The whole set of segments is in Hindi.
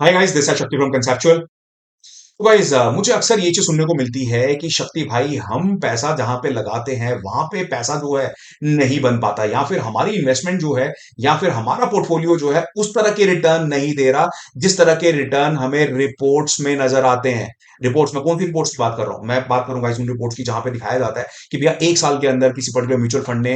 हाय गाइस, दिस इज शक्ति फ्रॉम कंसेप्चुअल। तो गाइस, मुझे अक्सर ये चीज सुनने को मिलती है कि शक्ति भाई, हम पैसा जहां पे लगाते हैं वहां पे पैसा जो है नहीं बन पाता, या फिर हमारी इन्वेस्टमेंट जो है, या फिर हमारा पोर्टफोलियो जो है उस तरह के रिटर्न नहीं दे रहा जिस तरह के रिटर्न हमें रिपोर्ट्स में नजर आते हैं। रिपोर्ट्स में कौन सी रिपोर्ट्स की बात कर रहा हूं? मैं बात करूंगा उन रिपोर्ट्स की जहां पे दिखाया जाता है कि भैया एक साल के अंदर किसी पर्टिकुलर म्यूचुअल फंड ने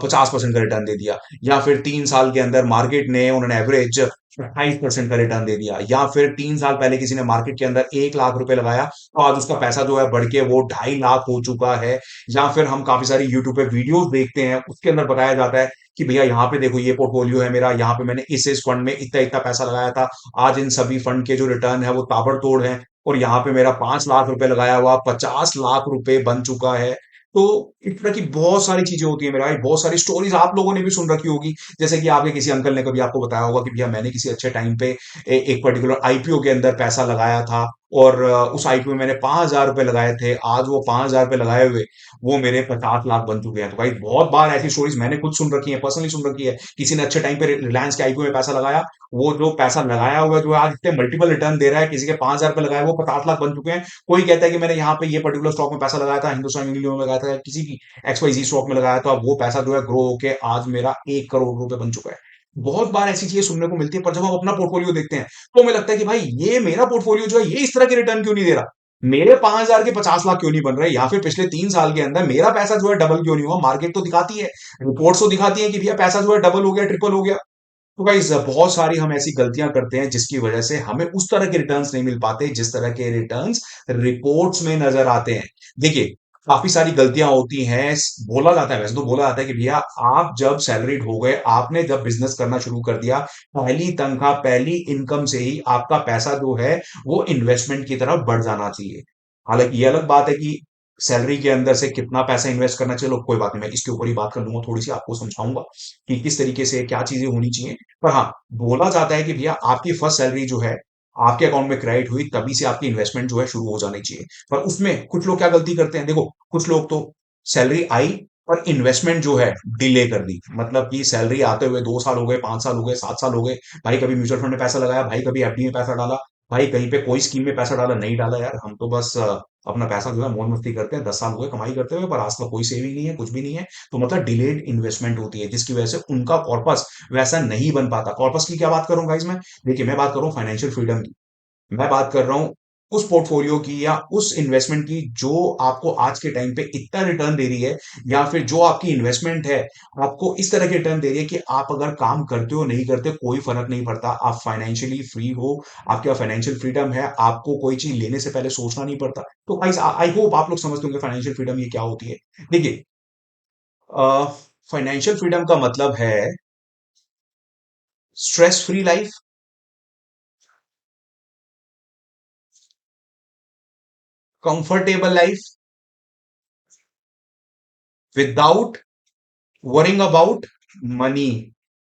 50% का रिटर्न दे दिया, या फिर 3 साल के अंदर मार्केट ने उन्होंने एवरेज 28% का रिटर्न दे दिया, या फिर 3 साल पहले किसी ने मार्केट के अंदर 1 लाख रुपए लगाया तो आज उसका पैसा जो है बढ़ के वो 2.5 लाख हो चुका है। या फिर हम काफी सारी यूट्यूब पे वीडियोस देखते हैं, उसके अंदर बताया जाता है कि भैया यहाँ पे देखो, ये पोर्टफोलियो है मेरा, यहाँ पे मैंने इस फंड में इतना इतना पैसा लगाया था, आज इन सभी फंड के जो रिटर्न है वो ताबड़तोड़ है, और यहाँ पे मेरा 5 लाख रुपए लगाया हुआ 50 लाख रुपए बन चुका है। तो इस तरह की बहुत सारी चीजें होती है मेरा भाई, बहुत सारी स्टोरीज आप लोगों ने भी सुन रखी होगी। जैसे कि आपके किसी अंकल ने कभी आपको बताया होगा कि भैया मैंने किसी अच्छे टाइम पे एक पर्टिकुलर आईपीओ के अंदर पैसा लगाया था, और उस आईपीओ में मैंने 5,000 रुपए लगाए थे, आज वो 5,000 रुपए लगाए हुए वो मेरे 50 लाख बन चुके हैं। तो भाई बहुत बार ऐसी स्टोरीज मैंने खुद सुन रखी है, पर्सनली सुन रखी है। किसी ने अच्छे टाइम पे रिलायंस के आईपीओ में पैसा लगाया, वो जो पैसा लगाया हुआ है जो है आज इतने मल्टीपल रिटर्न दे रहा है, किसी के 5,000 रुपए लगाए वो 50 लाख बन चुके हैं। कोई कहता है कि मैंने यहाँ पे ये पर्टिकुलर स्टॉक में पैसा लगाया था, हिंदुस्तान यूनिलीवर में लगाया था, किसी की XYZ स्टॉक में लगाया, तो अब वो पैसा जो है ग्रो होके आज मेरा 1 करोड़ रुपए बन चुका है। बहुत बार ऐसी चीजें सुनने को मिलती है, पर जब हम अपना पोर्टफोलियो देखते हैं तो हमें लगता है कि भाई ये मेरा पोर्टफोलियो जो है ये इस तरह के रिटर्न क्यों नहीं दे रहा, मेरे 5,000 के 50 लाख क्यों नहीं बन रहे, या फिर पिछले 3 साल के अंदर मेरा पैसा जो है डबल क्यों नहीं हुआ। मार्केट तो दिखाती है, रिपोर्ट्स तो दिखाती है कि भैया पैसा जो है डबल हो गया, ट्रिपल हो गया। तो गाइस, बहुत सारी हम ऐसी गलतियां करते हैं जिसकी वजह से हमें उस तरह के रिटर्न्स नहीं मिल पाते जिस तरह के रिटर्न्स रिपोर्ट्स में नजर आते हैं। देखिए, काफी सारी गलतियां होती हैं। बोला जाता है, वैसे तो बोला जाता है कि भैया आप जब सैलरीड हो गए, आपने जब बिजनेस करना शुरू कर दिया, पहली तनख्वाह पहली इनकम से ही आपका पैसा जो है वो इन्वेस्टमेंट की तरफ बढ़ जाना चाहिए। हालांकि ये अलग बात है कि सैलरी के अंदर से कितना पैसा इन्वेस्ट करना चाहिए, लोग कोई बात नहीं, मैं इसके ऊपर ही बात कर लूंगा, थोड़ी सी आपको समझाऊंगा कि किस तरीके से क्या चीजें होनी चाहिए। पर हाँ, बोला जाता है कि भैया आपकी फर्स्ट सैलरी जो है आपके अकाउंट में क्रेडिट हुई तभी से आपकी इन्वेस्टमेंट जो है शुरू हो जानी चाहिए। पर उसमें कुछ लोग क्या गलती करते हैं, देखो, कुछ लोग तो सैलरी आई पर इन्वेस्टमेंट जो है डिले कर दी। मतलब कि सैलरी आते हुए 2 साल हो गए, 5 साल हो गए, 7 साल हो गए, भाई कभी म्यूचुअल फंड में पैसा लगाया, भाई कभी एफडी में पैसा डाला, भाई कहीं पे कोई स्कीम में पैसा डाला, नहीं डाला यार, हम तो बस अपना पैसा जो है मौज मस्ती करते हैं, 10 साल हुए कमाई करते हुए, पर आज तक कोई सेविंग नहीं है, कुछ भी नहीं है। तो मतलब डिलेड इन्वेस्टमेंट होती है जिसकी वजह से उनका कॉर्पस वैसा नहीं बन पाता। कॉर्पस की क्या बात करूं गाइज मैं? देखिए, मैं बात कर रहा हूँ फाइनेंशियल फ्रीडम की। मैं बात कर रहा हूं उस पोर्टफोलियो की या उस इन्वेस्टमेंट की जो आपको आज के टाइम पे इतना रिटर्न दे रही है, या फिर जो आपकी इन्वेस्टमेंट है आपको इस तरह के रिटर्न दे रही है कि आप अगर काम करते हो नहीं करते कोई फर्क नहीं पड़ता, आप फाइनेंशियली फ्री हो, आपके पास फाइनेंशियल फ्रीडम है, आपको कोई चीज लेने से पहले सोचना नहीं पड़ता। तो गाइस, आई होप आप लोग समझते होंगे फाइनेंशियल फ्रीडम ये क्या होती है। देखिए, फाइनेंशियल फ्रीडम का मतलब है stress free life, comfortable life, without worrying about money.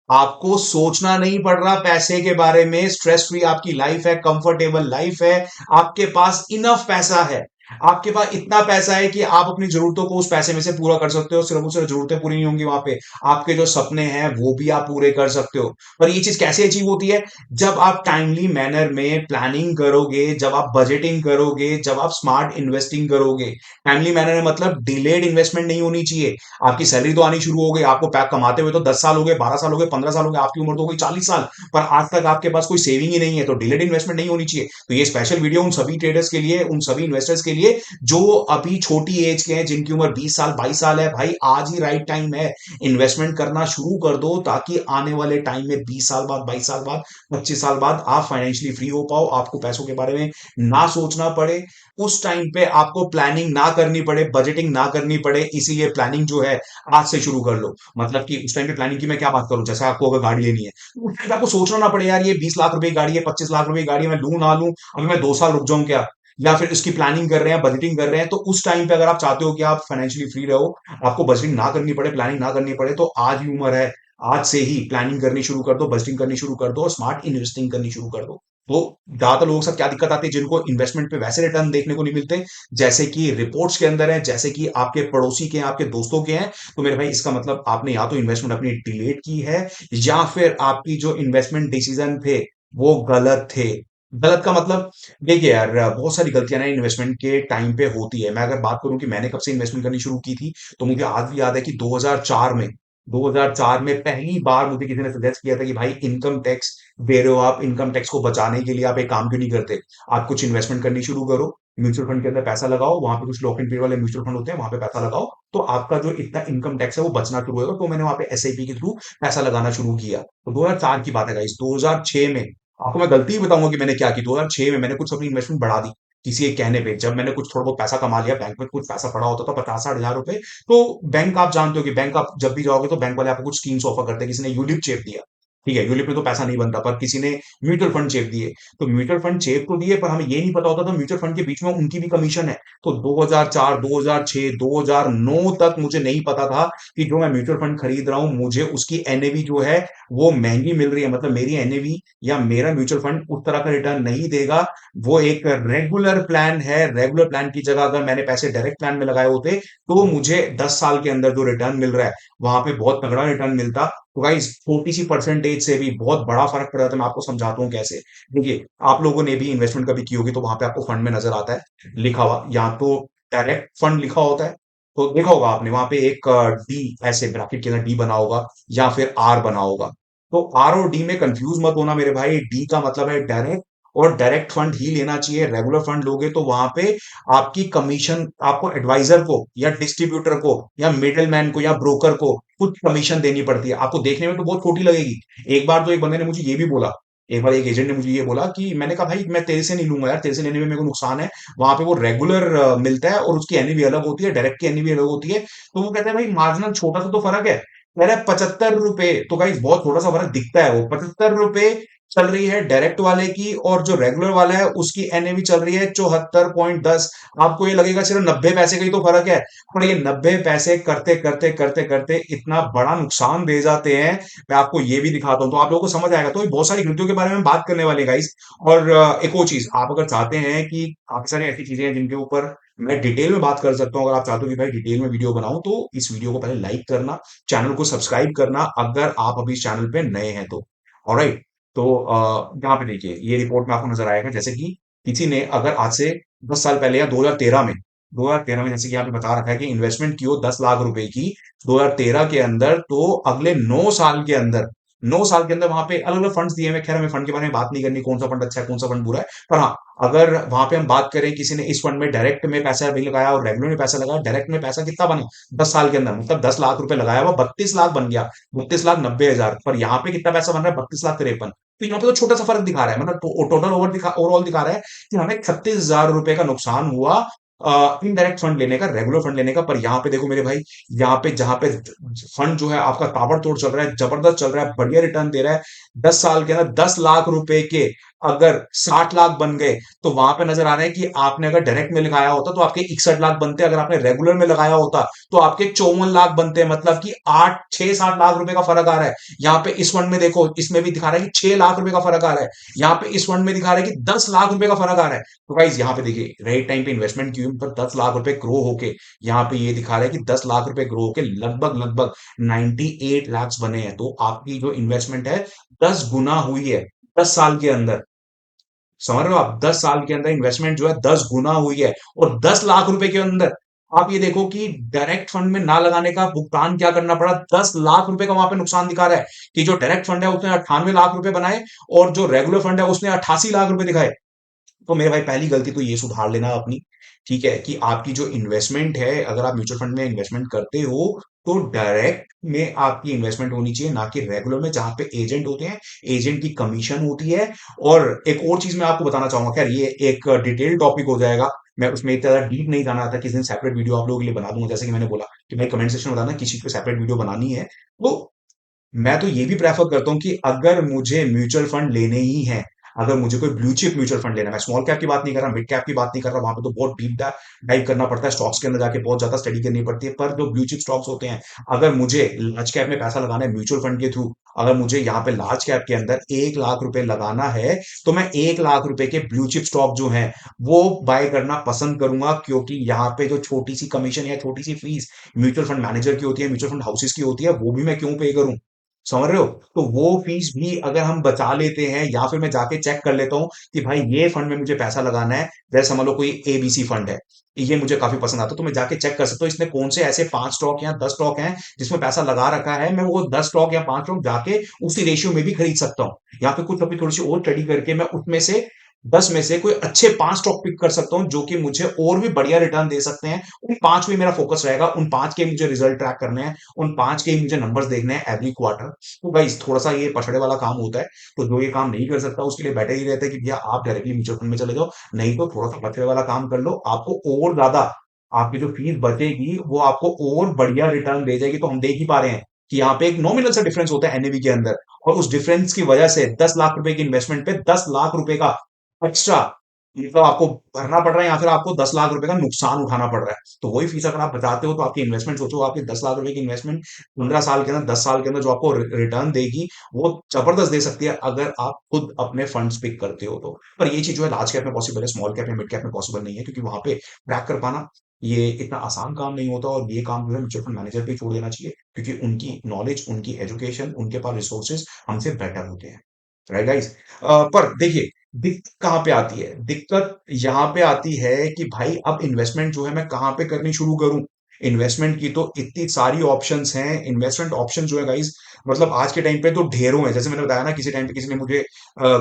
आपको सोचना नहीं पड़ रहा पैसे के बारे में, स्ट्रेस फ्री आपकी लाइफ है, कंफर्टेबल लाइफ है, आपके पास इनफ पैसा है। आपके पास इतना पैसा है कि आप अपनी जरूरतों को उस पैसे में से पूरा कर सकते हो। सिर्फ और सिर्फ जरूरतें पूरी नहीं होंगी वहां पे, आपके जो सपने हैं वो भी आप पूरे कर सकते हो। पर ये चीज कैसे अचीव होती है? जब आप टाइमली मैनर में प्लानिंग करोगे, जब आप बजटिंग करोगे, जब आप स्मार्ट इन्वेस्टिंग करोगे। टाइमली मैनर में मतलब डिलेड इन्वेस्टमेंट नहीं होनी चाहिए। आपकी सैलरी तो आनी शुरू हो गई, आपको पैक कमाते हुए तो 10 साल हो गए, 12 साल हो गए, 15 साल हो गए, आपकी उम्र तो हो गई 40 साल, पर आज तक आपके पास कोई सेविंग ही नहीं है, तो डिलेड इन्वेस्टमेंट नहीं होनी चाहिए। तो ये स्पेशल वीडियो उन सभी ट्रेडर्स के लिए, उन सभी इन्वेस्टर्स के लिए जो अभी छोटी एज के हैं, जिनकी उम्र 20 साल 22 साल है। भाई आज ही राइट टाइम है, इन्वेस्टमेंट करना शुरू कर दो ताकि आने वाले टाइम में 20 साल बाद, 22 साल बाद, 25 साल बाद आप फाइनेंशियली फ्री हो पाओ, आपको पैसों के बारे में ना सोचना पड़े, उस टाइम पे आपको प्लानिंग ना करनी पड़े, बजटिंग ना करनी पड़े। इसीलिए प्लानिंग जो है आज से शुरू कर लो। मतलब कि उस टाइम पे प्लानिंग की मैं क्या बात करूं, जैसे आपको अगर गाड़ी लेनी है तो उस टाइम पे आपको सोचना ना पड़े, यार ये 20 लाख रुपए की गाड़ी है, 25 लाख रुपए की गाड़ी है, मैं लूं ना लूं, अभी मैं 2 साल रुक जाऊं क्या? या फिर उसकी प्लानिंग कर रहे हैं, बजटिंग कर रहे हैं, तो उस टाइम पे अगर आप चाहते हो कि आप फाइनेंशियली फ्री रहो, आपको बजटिंग ना करनी पड़े, प्लानिंग ना करनी पड़े, तो आज ही उम्र है, आज से ही प्लानिंग करनी शुरू कर दो, बजटिंग करनी शुरू कर दो और स्मार्ट इन्वेस्टिंग करनी शुरू कर दो। तो ज्यादातर लोगों के साथ क्या दिक्कत आती है, जिनको इन्वेस्टमेंट पे वैसे रिटर्न देखने को नहीं मिलते जैसे कि रिपोर्ट्स के अंदर है, जैसे कि आपके पड़ोसी के हैं, आपके दोस्तों के हैं। तो मेरे भाई, इसका मतलब आपने या तो इन्वेस्टमेंट अपनी डिलेट की है, या फिर आपकी जो इन्वेस्टमेंट डिसीजन थे वो गलत थे। गलत का मतलब, देखिए यार, बहुत सारी गलतियां ना इन्वेस्टमेंट के टाइम पे होती है। मैं अगर बात करूं कि मैंने कब से इन्वेस्टमेंट करनी शुरू की थी, तो मुझे आज भी याद है कि 2004 में पहली बार मुझे किसी ने सजेस्ट किया था कि भाई इनकम टैक्स दे रहे हो आप, इनकम टैक्स को बचाने के लिए आप एक काम क्यों नहीं करते, आप कुछ इन्वेस्टमेंट करनी शुरू करो, म्यूचुअल फंड के अंदर पैसा लगाओ, वहां पे कुछ लॉक इन पीरियड वाले म्यूचुअल फंड होते हैं, वहां पे पैसा लगाओ, तो आपका जो इतना इनकम टैक्स है वो बचना शुरू होगा। तो मैंने वहां पे एसआईपी के थ्रू पैसा लगाना शुरू किया। तो 2004 की बात है गाइस। 2006 में आपको मैं गलती ही बताऊंगा कि मैंने क्या की। 2006 में मैंने कुछ अपनी इन्वेस्टमेंट बढ़ा दी किसी एक कहने पे। जब मैंने कुछ थोड़ा बहुत पैसा कमा लिया, बैंक में कुछ पैसा पड़ा होता था 50-60 हजार रुपए, तो बैंक, आप जानते हो कि बैंक आप जब भी जाओगे तो बैंक वाले आपको कुछ स्कीम्स ऑफर करते हैं। किसी ने यूलिप चेप दिया, ठीक है, यूलिप में तो पैसा नहीं बनता, पर किसी ने म्यूचुअल फंड चेप दिए। तो म्यूचुअल फंड चेप तो दिए, पर हमें ये नहीं पता होता था म्यूचुअल फंड के बीच में उनकी भी कमीशन है। तो 2004, 2006, 2009 तक मुझे नहीं पता था कि जो मैं म्यूचुअल फंड खरीद रहा हूं, मुझे उसकी एनएवी जो है वो महंगी मिल रही है। मतलब मेरी एनएवी या मेरा म्यूचुअल फंड उस तरह का रिटर्न नहीं देगा। वो एक रेगुलर प्लान है। रेगुलर प्लान की जगह अगर मैंने पैसे डायरेक्ट प्लान में लगाए होते, तो मुझे 10 साल के अंदर जो रिटर्न मिल रहा है, वहां पे बहुत तगड़ा रिटर्न मिलता। तो गाइस, छोटी सी परसेंटेज से भी बहुत बड़ा फर्क पड़ जाता है। मैं आपको समझाता हूँ कैसे। देखिए, आप लोगों ने भी इन्वेस्टमेंट कभी की होगी, तो वहां पे आपको फंड में नजर आता है लिखा हुआ, या तो डायरेक्ट फंड लिखा होता है, तो देखा होगा आपने वहां पे एक डी, ऐसे ब्रैकेट के अंदर डी बना होगा, या फिर आर बना होगा। तो आर और डी में कंफ्यूज मत होना मेरे भाई। डी का मतलब है डायरेक्ट, और डायरेक्ट फंड ही लेना चाहिए। रेगुलर फंड लोगे तो वहां पे आपकी कमीशन, आपको एडवाइजर को या डिस्ट्रीब्यूटर को या मिडिल मैन को या ब्रोकर को कुछ कमीशन देनी पड़ती है। आपको देखने में तो बहुत छोटी लगेगी। एक बार तो एक बंदे ने मुझे ये भी बोला, एक बार एक एजेंट ने मुझे ये बोला कि, मैंने कहा भाई मैं तेरे से नहीं लूंगा यार, तेरे से लेने में मेरे को नुकसान है। वहां पे वो रेगुलर मिलता है और उसकी एनएवी अलग होती है, डायरेक्ट की एनएवी अलग होती है। तो वो कहते हैं भाई मार्जिनल छोटा सा तो फर्क है। कह रहा है 75 रुपए, तो गाइस बहुत थोड़ा सा फर्क दिखता है। वो 75 रुपए चल रही है डायरेक्ट वाले की, और जो रेगुलर वाला है उसकी एनएवी चल रही है 74.10। आपको ये लगेगा सिर्फ 90 पैसे का ही तो फर्क है, पर ये 90 पैसे करते करते करते करते इतना बड़ा नुकसान दे जाते हैं। मैं आपको ये भी दिखाता हूं तो आप लोगों को समझ आएगा। तो ये बहुत सारी गलतियों के बारे में बात करने वाले गाइस। और एक और चीज, आप अगर चाहते हैं कि काफी सारी ऐसी चीजें हैं जिनके ऊपर मैं डिटेल में बात कर सकता हूं, अगर आप चाहते हो कि भाई डिटेल में वीडियो बनाऊं, तो इस वीडियो को पहले लाइक करना, चैनल को सब्सक्राइब करना अगर आप अभी इस चैनल पे नए हैं तो। ऑलराइट। तो यहाँ पे देखिए, ये रिपोर्ट में आपको नजर आएगा, जैसे कि किसी ने अगर आज से 10 साल पहले या 2013 में, 2013 में जैसे कि यहाँ पे बता रखा है कि इन्वेस्टमेंट की हो 10 लाख रुपए की 2013 के अंदर, तो अगले 9 साल के अंदर, 9 साल के अंदर वहां पे अलग अलग फंड्स दिए हुए हैं। खैर, हमें फंड के बारे में बात नहीं करनी, कौन सा फंड अच्छा है कौन सा फंड बुरा है। पर हाँ, अगर वहां पे हम बात करें किसी ने इस फंड में डायरेक्ट में पैसा भी लगाया और रेगुलर में पैसा लगाया, डायरेक्ट में पैसा कितना बना 10 साल के अंदर, मतलब 10 लाख रुपए लगाया हुआ 32 लाख बन गया, 32 लाख 90 हजार। पर यहाँ पे कितना पैसा बन रहा है, 32 लाख 53। तो यहाँ पे तो छोटा सा फर्क दिखा रहा है, मतलब टोटल ओवरऑल दिखा रहा है कि हमें 36 हजार रुपए का नुकसान हुआ इनडायरेक्ट फंड लेने का, रेगुलर फंड लेने का। पर यहाँ पे देखो मेरे भाई, यहाँ पे जहां पे फंड जो है आपका ताबड़तोड़ चल रहा है, जबरदस्त चल रहा है, बढ़िया रिटर्न दे रहा है, 10 साल के अंदर 10 लाख रुपए के अगर 60 लाख बन गए, तो वहां पे नजर आ रहा है कि आपने अगर डायरेक्ट में लगाया होता तो आपके 61 लाख बनते, अगर आपने रेगुलर में लगाया होता तो आपके 54 लाख बनते। मतलब कि 8-6-7 लाख रुपए का फर्क आ रहा है। यहाँ पे इस फंड में देखो, इसमें भी दिखा रहा है कि 6 लाख रुपए का फर्क आ रहा है। यहाँ पे इस फंड में दिखा रहा है कि 10 लाख रुपए का फर्क आ रहा है। तो गाइज यहाँ पे देखिए, राइट टाइम पे इन्वेस्टमेंट की, पर 10 लाख रुपए ग्रो होके, यहाँ पे ये दिखा रहा है कि 10 लाख रुपए ग्रो होके लगभग लगभग 98 लाख बने हैं। तो आपकी जो इन्वेस्टमेंट है 10 गुना हुई है 10 साल के अंदर। समझ रहे हो आप, 10 साल के अंदर इन्वेस्टमेंट जो है 10 गुना हुई है। और 10 लाख रुपए के अंदर आप ये देखो कि डायरेक्ट फंड में ना लगाने का भुगतान क्या करना पड़ा, 10 लाख रुपए का वहां पे नुकसान दिखा रहा है कि जो डायरेक्ट फंड है उसने 98 लाख रुपए बनाए, और जो रेगुलर फंड है उसने 88 लाख रुपए दिखाए। तो मेरे भाई पहली गलती तो ये सुधार लेना अपनी, ठीक है, कि आपकी जो इन्वेस्टमेंट है, अगर आप म्यूचुअल फंड में इन्वेस्टमेंट करते हो, तो डायरेक्ट में आपकी इन्वेस्टमेंट होनी चाहिए, ना कि रेगुलर में जहां पे एजेंट होते हैं, एजेंट की कमीशन होती है। और एक और चीज मैं आपको बताना चाहूंगा, खैर ये एक डिटेल टॉपिक हो जाएगा, मैं उसमें इतना डीप नहीं जाना था, किसी दिन सेपरेट वीडियो आप लोगों के लिए बना दूंगा। जैसे कि मैंने बोला कि भाई कमेंट सेक्शन में बताना किसी को सेपरेट वीडियो बनानी है, तो मैं तो ये भी प्रेफर करता हूँ कि अगर मुझे म्यूचुअल फंड लेने ही हैं, अगर मुझे कोई ब्लू चिप म्यूचुअल फंड लेना है, मैं स्मॉल कैप की बात नहीं कर रहा, मिड कैप की बात नहीं कर रहा, वहां पे तो बहुत डीप डाइव करना पड़ता है, स्टॉक्स के अंदर जाके बहुत ज्यादा स्टडी करनी पड़ती है। पर जो ब्लू चिप स्टॉक्स होते हैं, अगर मुझे लार्ज कैप में पैसा लगाना है म्यूचुअल फंड के थ्रू, अगर मुझे यहाँ पे लार्ज कैप के अंदर 1 लाख रुपए लगाना है, तो मैं 1 लाख रुपए के ब्लू चिप स्टॉक जो है वो बाय करना पसंद करूंगा। क्योंकि यहाँ पे जो छोटी सी कमीशन या छोटी सी फीस म्यूचुअल फंड मैनेजर की होती है, म्यूचुअल फंड हाउसेस की होती है, वो भी मैं क्यों पे करूं। समझ रहे हो? तो वो फीस भी अगर हम बचा लेते हैं या फिर मैं जाके चेक कर लेता हूँ कि भाई ये फंड में मुझे पैसा लगाना है, जैसे समझ लो कोई एबीसी फंड है, ये मुझे काफी पसंद आता है, तो मैं जाके चेक कर सकता हूँ इसमें कौन से ऐसे 5 स्टॉक या 10 स्टॉक हैं जिसमें पैसा लगा रखा है, मैं वो 10 स्टॉक या 5 स्टॉक जाके उसी रेशियो में भी खरीद सकता हूँ। यहाँ पे कुछ अपनी थोड़ी सी और स्टडी करके मैं उसमें से 10 में से कोई अच्छे 5 स्टॉक पिक कर सकता हूँ जो कि मुझे और भी बढ़िया रिटर्न दे सकते हैं। उन 5 में मेरा फोकस रहेगा, उन 5 के मुझे रिजल्ट ट्रैक करने हैं, उन 5 के ही मुझे नंबर्स देखने हैं एवरी क्वार्टर। तो गाइस थोड़ा सा ये पछड़े वाला काम होता है, तो जो ये काम नहीं कर सकता उसके लिए बेटर ही रहता है कि भैया आप डायरेक्टली म्यूचुअल फंड में चले जाओ, नहीं तो थोड़ा सा पछड़े वाला काम कर लो, आपको और ज्यादा आपकी जो फीस बचेगी वो आपको और बढ़िया रिटर्न दे जाएगी। तो हम देख ही पा रहे हैं कि यहाँ पे एक नॉमिनल सा डिफरेंस होता है एनएवी के अंदर, और उस डिफरेंस की वजह से 10 लाख रुपए की इन्वेस्टमेंट पे 10 लाख रुपए का एक्स्ट्रा मतलब आपको भरना पड़ रहा है, या फिर आपको 10 लाख रुपए का नुकसान उठाना पड़ रहा है। तो वही फीस अगर आप बचाते हो तो आपकी इन्वेस्टमेंट सोचो, आपकी 10 लाख रुपए की इन्वेस्टमेंट 15 साल के अंदर 10 साल के अंदर जो आपको रिटर्न देगी वो जबरदस्त दे सकती है अगर आप खुद अपने फंड्स पिक करते हो तो। पर ये चीज जो है लार्ज कैप में पॉसिबल है, स्मॉल कैप में मिड कैप में पॉसिबल नहीं है, क्योंकि वहां पे ट्रैक कर पाना ये इतना आसान काम नहीं होता, और ये काम जो है म्यूचुअल फंड मैनेजर पे ही छोड़ देना चाहिए, क्योंकि उनकी नॉलेज, उनकी एजुकेशन, उनके पास रिसोर्सेज हमसे बेटर होते हैं। Right guys? पर देखिए दिक्कत कहाँ पे आती है? दिक्कत यहाँ पे आती है कि भाई अब इन्वेस्टमेंट जो है मैं कहाँ पे करनी शुरू करूँ? इन्वेस्टमेंट की तो इतनी सारी ऑप्शंस हैं, इन्वेस्टमेंट ऑप्शन जो है गाइस, मतलब आज के टाइम पे तो ढेरों हैं। जैसे मैंने बताया ना, किसी टाइम पे किसी ने मुझे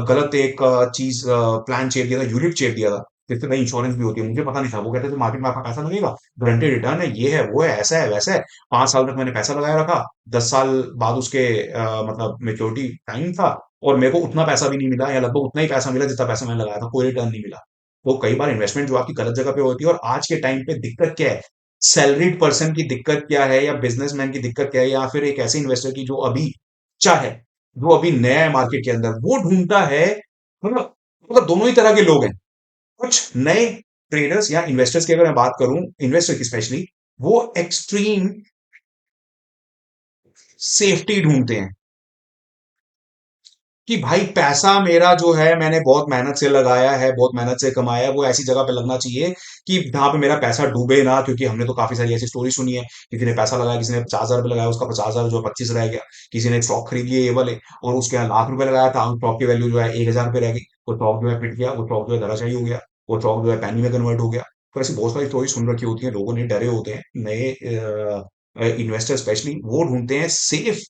गलत एक चीज प्लान शेयर दिया था, यूलिप शेयर दिया था, जिससे भाई इंश्योरेंस भी होती है, मुझे पता नहीं था। वो कहते थे मार्केट में आपका पैसा लगेगा, गारंटेड रिटर्न है, ये है वो है, ऐसा है वैसा है। 5 साल तक मैंने पैसा लगाया रखा, 10 साल बाद उसके मतलब मेच्योरिटी टाइम था, और मेरे को उतना पैसा भी नहीं मिला, या लगभग उतना ही पैसा मिला जितना पैसा मैंने लगाया था, कोई रिटर्न नहीं मिला। तो कई बार इन्वेस्टमेंट जो आपकी गलत जगह पे होती है। और आज के टाइम पे दिक्कत क्या है, सैलरीड पर्सन की दिक्कत क्या है, या बिजनेसमैन की दिक्कत क्या है, या फिर एक ऐसे इन्वेस्टर की जो अभी चाहे, जो अभी नया है मार्केट के अंदर, वो ढूंढता है, मतलब दोनों ही तरह के लोग हैं। कुछ नए ट्रेडर्स या इन्वेस्टर्स की अगर मैं बात करूं, इन्वेस्टर की स्पेशली, वो एक्सट्रीम सेफ्टी ढूंढते हैं कि भाई पैसा मेरा जो है मैंने बहुत मेहनत से लगाया है, बहुत मेहनत से कमाया है, वो ऐसी जगह पे लगना चाहिए कि जहां पे मेरा पैसा डूबे ना। क्योंकि हमने तो काफी सारी ऐसी स्टोरी सुनी है, किसी ने पैसा लगाया, किसी ने 50,000 रुपये लगाया, उसका 50,000 जो 25 रह गया। किसी ने स्टॉक खरीद लिए ये वाले, और उसके यहाँ लाख रुपए लगाया था, स्टॉक की वैल्यू जो है 1,000 रुपये रह गई। वो स्टॉक जो है पिट गया, वो स्टॉक जो है धराशायी हो गया, वो स्टॉक जो है पैनी में कन्वर्ट हो गया। तो ऐसी बहुत सारी स्टोरी सुन रखी होती है, लोगों ने डरे होते हैं। नए इन्वेस्टर स्पेशली वो ढूंढते हैं सेफ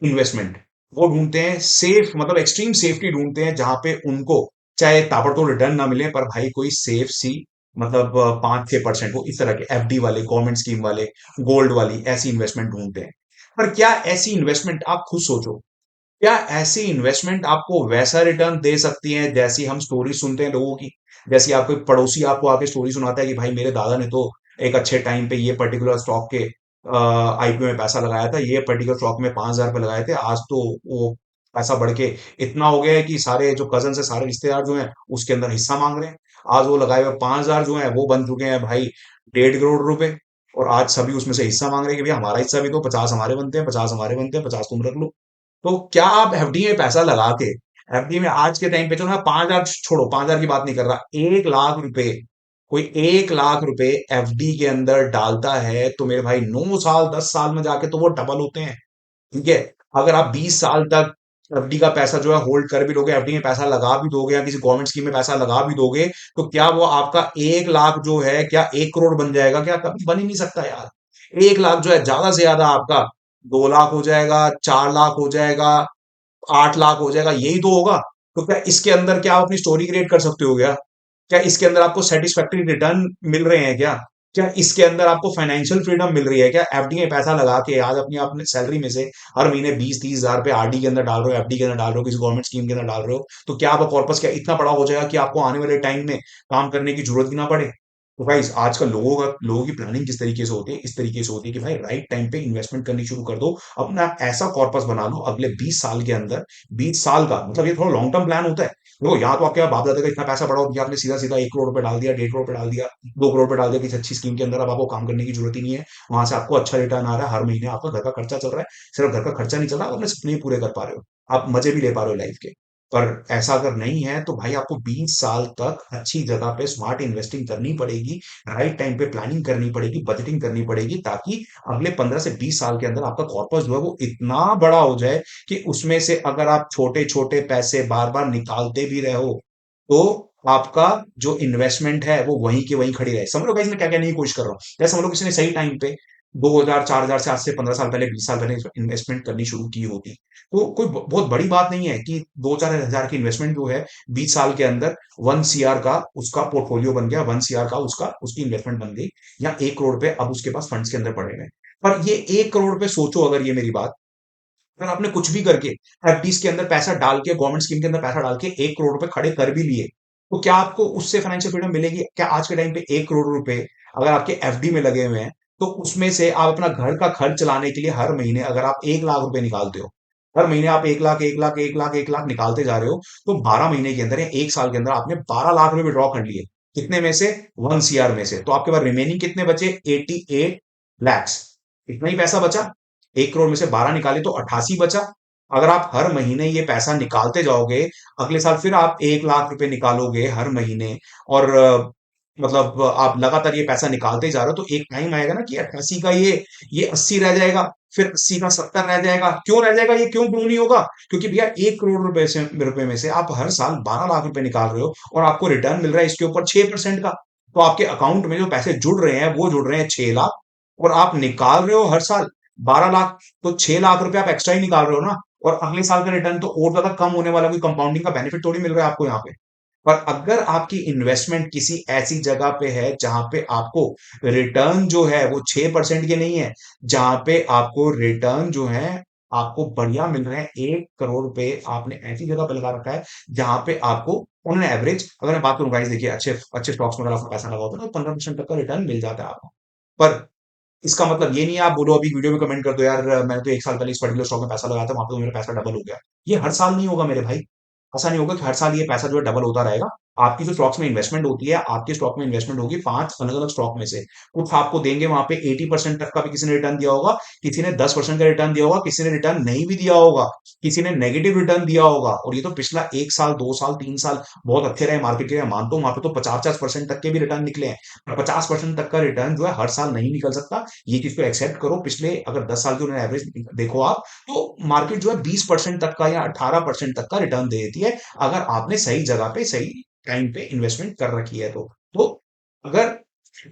इन्वेस्टमेंट, वो ढूंढते हैं सेफ, मतलब एक्सट्रीम सेफ्टी ढूंढते हैं, जहां पे उनको चाहे ताबड़तोड़ रिटर्न ना मिले, पर भाई कोई सेफ सी, मतलब 5-6% वो इस तरह के एफडी वाले, गवर्नमेंट स्कीम वाले, गोल्ड वाली ऐसी इन्वेस्टमेंट ढूंढते हैं। पर क्या ऐसी इन्वेस्टमेंट, आप खुद सोचो, क्या ऐसी इन्वेस्टमेंट आपको वैसा रिटर्न दे सकती है जैसी हम स्टोरी सुनते हैं लोगों की? जैसी आपको पड़ोसी आपको आके स्टोरी सुनाता है कि भाई मेरे दादा ने तो एक अच्छे टाइम पे ये पर्टिकुलर स्टॉक के आईपीओ में पैसा लगाया था, ये पर्टिकुलर स्टॉक में 5,000 रुपये लगाए थे, आज तो वो पैसा बढ़ के इतना हो गया है कि सारे जो कजन है, सारे रिश्तेदार जो हैं उसके अंदर हिस्सा मांग रहे हैं। आज वो लगाए हुए 5,000 जो है वो बन चुके हैं भाई 1.5 करोड़ रुपए, और आज सभी उसमें से हिस्सा मांग रहे हैं कि भाई हमारा हिस्सा भी तो, 50 हमारे बनते हैं, 50 हमारे बनते हैं, 50 तुम रख लो। तो क्या आप एफडी में पैसा लगा के, एफडी में आज के टाइम पे चलो ना, 5,000 छोड़ो, 5,000 की बात नहीं कर रहा, 1 लाख रुपए, कोई 1 लाख रुपए एफडी के अंदर डालता है, तो मेरे भाई 9 साल 10 साल में जाके तो वो डबल होते हैं। ठीक है? अगर आप 20 साल तक एफडी का पैसा जो है होल्ड कर भी लोगे, एफडी में पैसा लगा भी दोगे, या किसी गवर्नमेंट स्कीम में पैसा लगा भी दोगे, तो क्या वो आपका 1 लाख जो है क्या 1 करोड़ बन जाएगा? क्या कभी बन ही नहीं सकता यार। 1 लाख जो है ज्यादा से ज्यादा आपका 2 लाख हो जाएगा, 4 लाख हो जाएगा, 8 लाख हो जाएगा, यही तो होगा। तो क्या इसके अंदर क्या आप अपनी स्टोरी क्रिएट कर सकते हो क्या? क्या इसके अंदर आपको सेटिस्फैक्टरी रिटर्न मिल रहे हैं क्या? क्या इसके अंदर आपको फाइनेंशियल फ्रीडम मिल रही है क्या? एफडी में पैसा लगा के आज अपनी अपने सैलरी में से हर महीने 20-30 हजार रुपए आरडी के अंदर डाल रहे हो, एफडी के अंदर डाल रहे हो, किसी गवर्नमेंट स्कीम के अंदर डाल रहे हो, तो क्या आपका कॉर्पस क्या इतना बड़ा हो जाएगा कि आपको आने वाले टाइम में काम करने की जरूरत भी ना पड़े? तो भाई आजकल लोगों की प्लानिंग किस तरीके से होती है, इस तरीके से होती है कि भाई राइट टाइम पे इन्वेस्टमेंट करनी शुरू कर दो, अपना ऐसा कॉर्पस बना लो अगले 20 साल के अंदर। 20 साल का मतलब ये थोड़ा लॉन्ग टर्म प्लान होता है। देखो यहाँ तो आपके बाप दादा का इतना पैसा पड़ा हो कि आपने सीधा सीधा 1 करोड़ रुपए डाल दिया, 1.5 करोड़ रुपए डाल दिया, 2 करोड़ रुपए डाल दिया किसी अच्छी स्कीम के अंदर, अब आपको काम करने की जरूरत ही नहीं है, वहां से आपको अच्छा रिटर्न आ रहा है, हर महीने आपका घर का खर्चा चल रहा है। सिर्फ घर का खर्चा नहीं चल रहा, आप अपने सपने भी पूरे कर पा रहे हो, आप मजे भी ले पा रहे हो लाइफ के। पर ऐसा अगर नहीं है तो भाई आपको 20 साल तक अच्छी जगह पे स्मार्ट इन्वेस्टिंग करनी पड़ेगी, राइट टाइम पे प्लानिंग करनी पड़ेगी, बजटिंग करनी पड़ेगी, ताकि अगले 15 से 20 साल के अंदर आपका कॉर्पस जो है वो इतना बड़ा हो जाए कि उसमें से अगर आप छोटे-छोटे पैसे बार-बार निकालते भी रहे हो, तो आपका जो इन्वेस्टमेंट है वो वहीं की वहीं खड़ी रहे। समझ लो गाइस मैं क्या कहने की कोशिश कर रहा हूँ। जैसे समझ लो किसी ने सही टाइम पे 2000 4000 से आज से 15 साल पहले 20 साल पहले इन्वेस्टमेंट करनी शुरू की होती, तो कोई बहुत बड़ी बात नहीं है कि 2-4 हजार की इन्वेस्टमेंट जो है 20 साल के अंदर 1 सीआर का उसका पोर्टफोलियो बन गया, 1 सीआर का उसका उसकी इन्वेस्टमेंट बन गई, या 1 करोड़ रुपए अब उसके पास फंड्स के अंदर पड़े हुए हैं। पर ये 1 करोड़ रुपए सोचो, अगर ये मेरी बात, अगर आपने कुछ भी करके एफडीज के अंदर पैसा डाल के, गवर्नमेंट स्कीम के अंदर पैसा डाल के 1 करोड़ रुपए खड़े कर भी लिए, तो क्या आपको उससे फाइनेंशियल फ्रीडम मिलेगी? क्या आज के टाइम पे 1 करोड़ रुपए अगर आपके एफडी में लगे हुए हैं, तो उसमें से आप अपना घर का खर्च चलाने के लिए हर महीने अगर आप 1 लाख रुपए निकालते हो, हर महीने आप 1 लाख 1 लाख 1 लाख 1 लाख निकालते जा रहे हो, तो 12 महीने के अंदर या 1 साल के अंदर आपने 12 लाख रुपए विड्रॉ कर लिए। कितने में से? 1 सीआर में से। तो आपके पास रिमेनिंग कितने बचे? 88 लैक्स। इतना ही पैसा बचा। 1 करोड़ में से 12 निकाले तो 88 बचा। अगर आप हर महीने ये पैसा निकालते जाओगे, अगले साल फिर आप 1 लाख रुपए निकालोगे हर महीने, और मतलब आप लगातार ये पैसा निकालते जा रहे हो, तो एक टाइम आएगा ना कि 88 का ये 80 रह जाएगा, फिर 80 का 70 रह जाएगा। क्यों रह जाएगा? ये क्यों प्रूव नहीं होगा? क्योंकि भैया 1 करोड़ रुपए में से आप हर साल 12 लाख रुपए निकाल रहे हो, और आपको रिटर्न मिल रहा है इसके ऊपर 6% का। तो आपके अकाउंट में जो पैसे जुड़ रहे हैं वो जुड़ रहे हैं 6 लाख, और आप निकाल रहे हो हर साल 12 लाख, तो 6 लाख रुपए आप एक्स्ट्रा ही निकाल रहे हो ना। और अगले साल का रिटर्न तो और ज्यादा कम होने वाला, कोई कंपाउंडिंग का बेनिफिट थोड़ी मिल रहा है आपको यहाँ पे। पर अगर आपकी इन्वेस्टमेंट किसी ऐसी जगह पे है जहां पे आपको रिटर्न जो है वो 6% के नहीं है, जहां पे आपको रिटर्न जो है आपको बढ़िया मिल रहे हैं, 1 करोड़ रुपए आपने ऐसी जगह पे लगा रखा है जहां पे आपको ऑन एवरेज, अगर मैं बात करूं गाइस, देखिए अच्छे अच्छे स्टॉक्स में अगर आपको पैसा लगा होता है तो 15% तक का रिटर्न मिल जाता है आपको। पर इसका मतलब ये नहीं है आप बोलो अभी वीडियो में कमेंट कर दो यार मैंने तो 1 साल पहले इस पर्टिकुलर स्टॉक में पैसा लगाया था, वहां पे तो मेरा पैसा डबल हो गया। ये हर साल नहीं होगा मेरे भाई। ऐसा नहीं होगा कि हर साल ये पैसा जो है डबल होता रहेगा। आपकी जो स्टॉक्स में इन्वेस्टमेंट होती है, आपके स्टॉक में इन्वेस्टमेंट होगी 5 अलग-अलग स्टॉक में से। कुछ आपको देंगे वहां पे 80% तक का भी किसी ने रिटर्न दिया होगा, किसी ने 10% का रिटर्न दिया होगा, किसी ने रिटर्न नहीं भी दिया होगा, किसी ने नेगेटिव रिटर्न दिया होगा। और ये तो पिछला 1 साल, 2 साल, 3 साल बहुत अच्छे रहे मार्केट के, मानता हूं वहां पे तो 50-50% तक के भी रिटर्न निकले हैं। 50% तक का रिटर्न जो है हर साल नहीं निकल सकता, ये चीज को एक्सेप्ट करो। पिछले अगर 10 साल की उन्होंने एवरेज देखो आप, तो मार्केट जो है 20% तक का या 18% तक का रिटर्न दे देती है, अगर आपने सही जगह पे सही टाइम पे इन्वेस्टमेंट कर रखी है तो अगर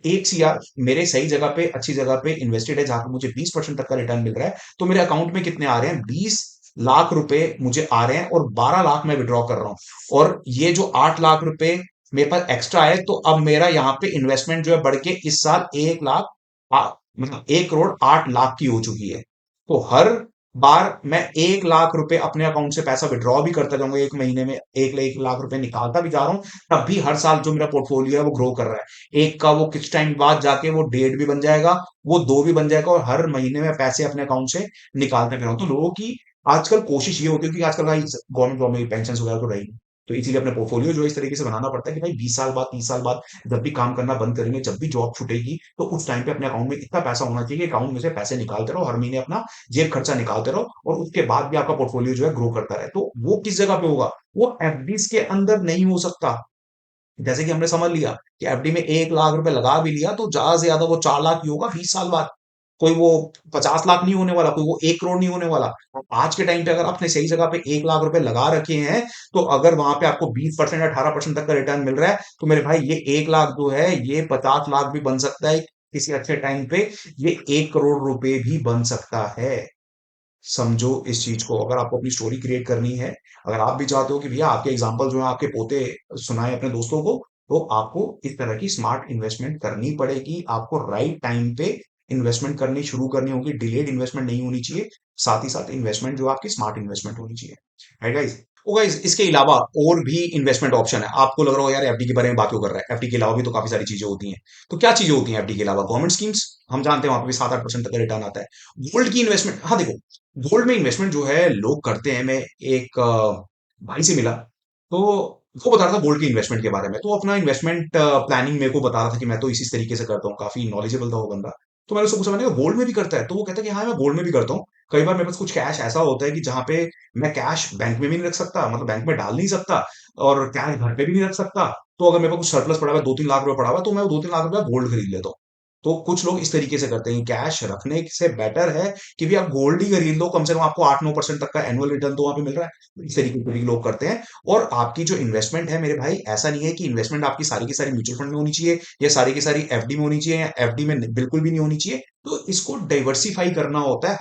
1 सीआर मेरे सही जगह पे अच्छी जगह पे इन्वेस्टेड है जहां पे मुझे 20% तक का रिटर्न मिल रहा है, तो मेरे अकाउंट में कितने आ रहे हैं? 20 लाख रुपए मुझे आ रहे हैं, और 12 लाख मैं विड्रॉ कर रहा हूं। और ये जो 8 लाख रुपए मेरे पास एक्स्ट्रा है, तो अब मेरा यहाँ पे इन्वेस्टमेंट जो है बढ़ के इस साल 1 लाख मतलब 1 करोड़ 8 लाख की हो चुकी है। तो हर बार मैं 1 लाख रुपए अपने अकाउंट से पैसा विड्रॉ भी करता जाऊंगा, एक महीने में 1 लाख रुपए निकालता भी जा रहा हूं, तब भी हर साल जो मेरा पोर्टफोलियो है वो ग्रो कर रहा है। एक का वो कुछ टाइम बाद जाके वो 1.5 भी बन जाएगा, वो 2 भी बन जाएगा, और हर महीने में पैसे अपने अकाउंट से निकालते फिर रहा हूं। तो लोगों की आजकल कोशिश ये होती है कि आजकल भाई गवर्नमेंट जॉब में पेंशन वगैरह तो रही नहीं, तो इसीलिए अपने पोर्टफोलियो जो है इस तरीके से बनाना पड़ता है कि भाई 20 साल बाद 30 साल बाद जब भी काम करना बंद करेंगे, जब भी जॉब छूटेगी, तो उस टाइम पे अपने अकाउंट में इतना पैसा होना चाहिए कि अकाउंट में से पैसे निकालते रहो, हर महीने अपना जेब खर्चा निकालते रहो, और उसके बाद भी आपका पोर्टफोलियो जो है ग्रो करता रहे। तो वो किस जगह पे होगा? वो एफडीज के अंदर नहीं हो सकता। जैसे कि हमने समझ लिया कि एफडी में 1 लाख रुपए लगा भी लिया, तो ज्यादा से ज्यादा वो 4 लाख ही होगा 20 साल बाद। कोई वो 50 लाख नहीं होने वाला, कोई वो 1 करोड़ नहीं होने वाला। और आज के टाइम पे अगर आपने सही जगह पे 1 लाख रुपए लगा रखे हैं, तो अगर वहां पे आपको 20% 18% तक का रिटर्न मिल रहा है, तो मेरे भाई ये 1 लाख जो है ये 50 लाख भी बन सकता है किसी अच्छे टाइम पे, ये 1 करोड़ रुपए भी बन सकता है। समझो इस चीज को। अगर आपको अपनी स्टोरी क्रिएट करनी है, अगर आप भी चाहते हो कि भैया आपके एग्जांपल जो है आपके पोते सुनाए अपने दोस्तों को, तो आपको इस तरह की स्मार्ट इन्वेस्टमेंट करनी पड़ेगी। आपको राइट टाइम पे इन्वेस्टमेंट करनी शुरू करनी होगी, डिलेड इन्वेस्टमेंट नहीं होनी चाहिए। साथ ही साथ इन्वेस्टमेंट जो आपकी स्मार्ट इन्वेस्टमेंट होनी चाहिए, राइट गाइस? ओ गाइस, इसके अलावा और भी इन्वेस्टमेंट ऑप्शन है। आपको लग रहा हो यार एफडी के बारे में बात क्यों कर रहा है, एफडी के अलावा भी तो काफी सारी चीजें होती हैं। तो क्या चीजें होती हैं एफडी के अलावा? गवर्नमेंट स्कीम्स, हम जानते हैं वहां पे भी 7-8% तक का रिटर्न आता है। गोल्ड की इन्वेस्टमेंट, हाँ देखो, गोल्ड में इन्वेस्टमेंट जो है लोग करते हैं। मैं एक भाई से मिला, तो वो बता रहा था गोल्ड की इन्वेस्टमेंट के बारे में, तो अपना इन्वेस्टमेंट प्लानिंग मेरे को बता रहा था कि मैं तो इसी तरीके से करता हूँ। काफी नॉलेजेबल था वो बंदा। तो मैंने उससे पूछा, मैंने कहा गोल्ड में भी करता है? तो वो कहता है कि हाँ मैं गोल्ड में भी करता हूँ। कई बार मेरे पास कुछ कैश ऐसा होता है कि जहाँ पे मैं कैश बैंक में भी नहीं रख सकता, मतलब बैंक में डाल नहीं सकता और कैश घर पे भी नहीं रख सकता। तो अगर मेरे पास कुछ सरप्लस पड़ा हुआ है, 2-3 लाख रुपए पड़ा हुआ है, तो मैं वो 2-3 लाख रुपए गोल्ड खरीद लेता हूँ। तो कुछ लोग इस तरीके से करते हैं, कैश रखने से बेटर है कि भई आप गोल्ड ही खरीद लो, कम से कम आपको 8-9% तक का एनुअल रिटर्न तो वहाँ पे मिल रहा है। इस तरीके के भी लोग करते हैं। और आपकी जो इन्वेस्टमेंट है मेरे भाई, ऐसा नहीं है कि इन्वेस्टमेंट आपकी सारी की सारी म्यूचुअल फंड में होनी चाहिए या सारी की सारी एफडी में होनी चाहिए या एफडी में बिल्कुल भी नहीं होनी चाहिए। तो इसको डाइवर्सिफाई करना होता है।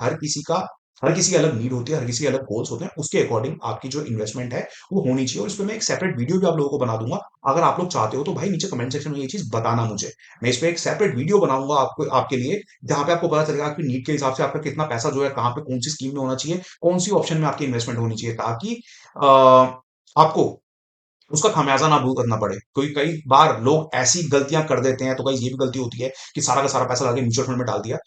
हर किसी की अलग नीड होती है, हर किसी के अलग गोल्स होते हैं, उसके अकॉर्डिंग आपकी जो इन्वेस्टमेंट है वो होनी चाहिए। और इस पे मैं एक सेपरेट वीडियो भी आप लोगों को बना दूंगा। अगर आप लोग चाहते हो तो भाई नीचे कमेंट सेक्शन में ये चीज बताना मुझे। मैं इस पे एक सेपरेट वीडियो बनाऊंगा आपको, आपके लिए, जहां पे आपको पता चलेगा आपकी नीड के हिसाब से आपका कितना पैसा जो है कहाँ पे कौन सी स्कीम में होना चाहिए, कौन सी ऑप्शन में आपकी इन्वेस्टमेंट होनी चाहिए, ताकि आपको उसका खामियाजा ना भुगतना पड़े। क्योंकि कई बार लोग ऐसी गलतियां कर देते हैं, तो गाइस ये भी गलती होती है कि सारा का सारा पैसा लाके म्यूचुअल फंड में डाल दिया।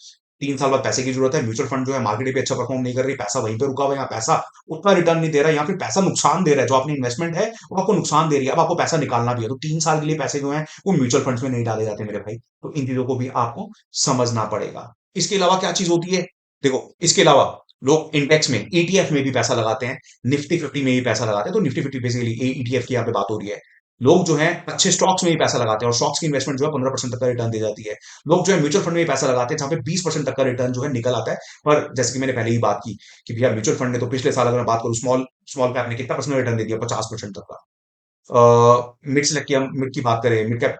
3 साल बाद पैसे की जरूरत है, म्यूचुअल फंड जो है मार्केट पे अच्छा परफॉर्म नहीं कर रही, पैसा वहीं पे रुका हुआ है, या पैसा उतना रिटर्न नहीं दे रहा है, या फिर पैसा नुकसान दे रहा है, जो आपने इन्वेस्टमेंट है वो आपको नुकसान दे रही है, अब आपको पैसा निकालना भी है, तो 3 साल के लिए पैसे जो है वो म्यूचुअल फंड्स में नहीं डाले जाते मेरे भाई। तो इन चीजों को भी आपको समझना पड़ेगा। इसके अलावा क्या चीज होती है, देखो, इसके अलावा लोग इंडेक्स में, ईटीएफ में भी पैसा लगाते हैं, निफ्टी 50 में भी पैसा लगाते हैं। तो निफ्टी 50 बेसिकली ईटीएफ की यहाँ पे बात हो रही है। लोग जो हैं अच्छे स्टॉक्स में भी पैसा लगाते हैं, और स्टॉक्स की इन्वेस्टमेंट जो है 15% तक का रिटर्न दे जाती है। लोग जो है म्यूचुअल फंड में भी पैसा लगाते हैं, जहां पे 20% तक का रिटर्न जो है निकल आता है। पर जैसे कि मैंने पहले ही बात की कि भैया म्यूचुअल फंड ने तो पिछले साल, अगर मैं बात करूं, स्मॉल स्मॉल कैप ने कितना परसेंट रिटर्न दे दिया, 50% तक का। मिड सेलेक्ट की हम मिड की बात करें, मिड कैप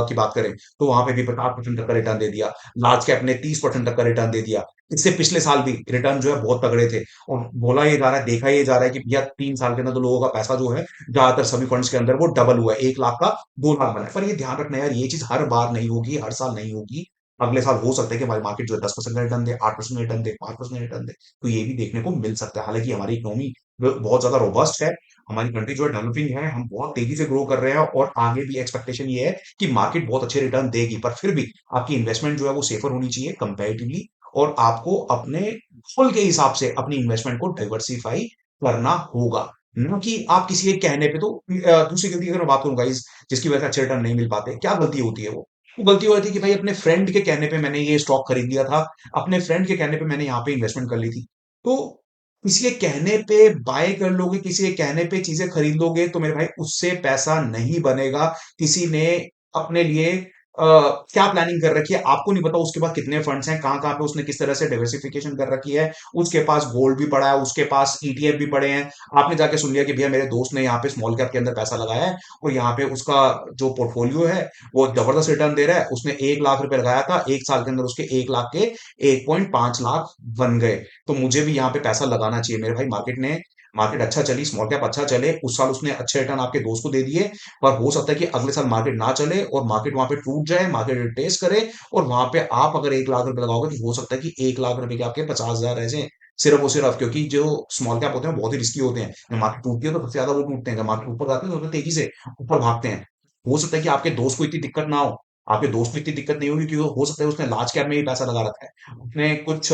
की बात करें, तो वहां पे भी 50% तक का रिटर्न दे दिया। लार्ज कैप ने 30% तक का रिटर्न दे दिया। इससे पिछले साल भी रिटर्न जो है बहुत तगड़े थे। और बोला ये जा रहा है, देखा ये जा रहा है कि भैया 3 साल के अंदर तो लोगों का पैसा जो है ज्यादातर सभी फंड्स के अंदर वो डबल हुआ है, 1 लाख का 2 लाख बना है। पर ये ध्यान रखना यार, ये चीज हर बार नहीं होगी, हर साल नहीं होगी। अगले साल हो सकता है कि हमारी मार्केट जो है 10% का रिटर्न दे, 8% रिटर्न दे, 5% रिटर्न दे। तो ये भी देखने को मिल सकता है। हालांकि हमारी इकोनॉमी बहुत ज्यादा रोबस्ट है, हमारी कंट्री जो है डेवलपिंग है, हम बहुत तेजी से ग्रो कर रहे हैं, और आगे भी एक्सपेक्टेशन ये है कि मार्केट बहुत अच्छे रिटर्न देगी। पर फिर भी आपकी इन्वेस्टमेंट जो है वो सेफर होनी चाहिए कंपैरेटिवली, और आपको अपने गोल के हिसाब से अपनी इन्वेस्टमेंट को डाइवर्सिफाई करना होगा। न कि आप किसी एक कहने पे। तो दूसरी गलती अगर मैं बात करूं गाइस, जिसकी वजह से अच्छे रिटर्न नहीं मिल पाते, क्या गलती होती है वो गलती होती है कि भाई अपने फ्रेंड के कहने पे मैंने ये स्टॉक खरीद लिया था, अपने फ्रेंड के कहने पे मैंने यहाँ पे इन्वेस्टमेंट कर ली थी। तो किसी के कहने पे बाय कर लोगे, किसी के कहने पे चीजें खरीद लोगे, तो मेरे भाई उससे पैसा नहीं बनेगा। किसी ने अपने लिए क्या प्लानिंग कर रखी है आपको नहीं पता, उसके पास कितने फंड्स हैं, कहाँ कहाँ पे उसने किस तरह से डाइवर्सिफिकेशन कर रखी है। उसके पास गोल्ड भी पड़ा है, उसके पास ईटीएफ भी पड़े हैं। आपने जाके सुन लिया कि भैया मेरे दोस्त ने यहाँ पे स्मॉल कैप के अंदर पैसा लगाया है, और यहाँ पे उसका जो पोर्टफोलियो है वो जबरदस्त रिटर्न दे रहा है। उसने 1 लाख रुपए लगाया था, 1 साल के अंदर उसके 1 लाख के 1.5 लाख बन गए। तो मुझे भी यहाँ पे पैसा लगाना चाहिए मेरे भाई। मार्केट अच्छा चली, स्मॉल कैप अच्छा चले, उस साल उसने अच्छे रिटर्न आपके दोस्त को दे दिए। पर हो सकता है कि अगले साल मार्केट ना चले और मार्केट वहां पे टूट जाए, मार्केट रिट्रेस करे, और वहां पे आप अगर 1 लाख रुपए लगाओगे, तो हो सकता है कि 1 लाख रुपए के आपके 50,000 रह जाए, सिर्फ और सिर्फ क्योंकि जो स्मॉल कैप होते हैं बहुत ही रिस्की होते हैं। जब मार्केट टूटती है तो सबसे ज्यादा वो टूटते हैं, जब मार्केट ऊपर जाती है तो सबसे तेजी से ऊपर भागते हैं। हो सकता है कि आपके दोस्त को इतनी दिक्कत ना हो, आपके दोस्त को इतनी दिक्कत नहीं होगी, क्योंकि हो सकता है उसने लार्ज कैप में ही पैसा लगा रखा है, उसने कुछ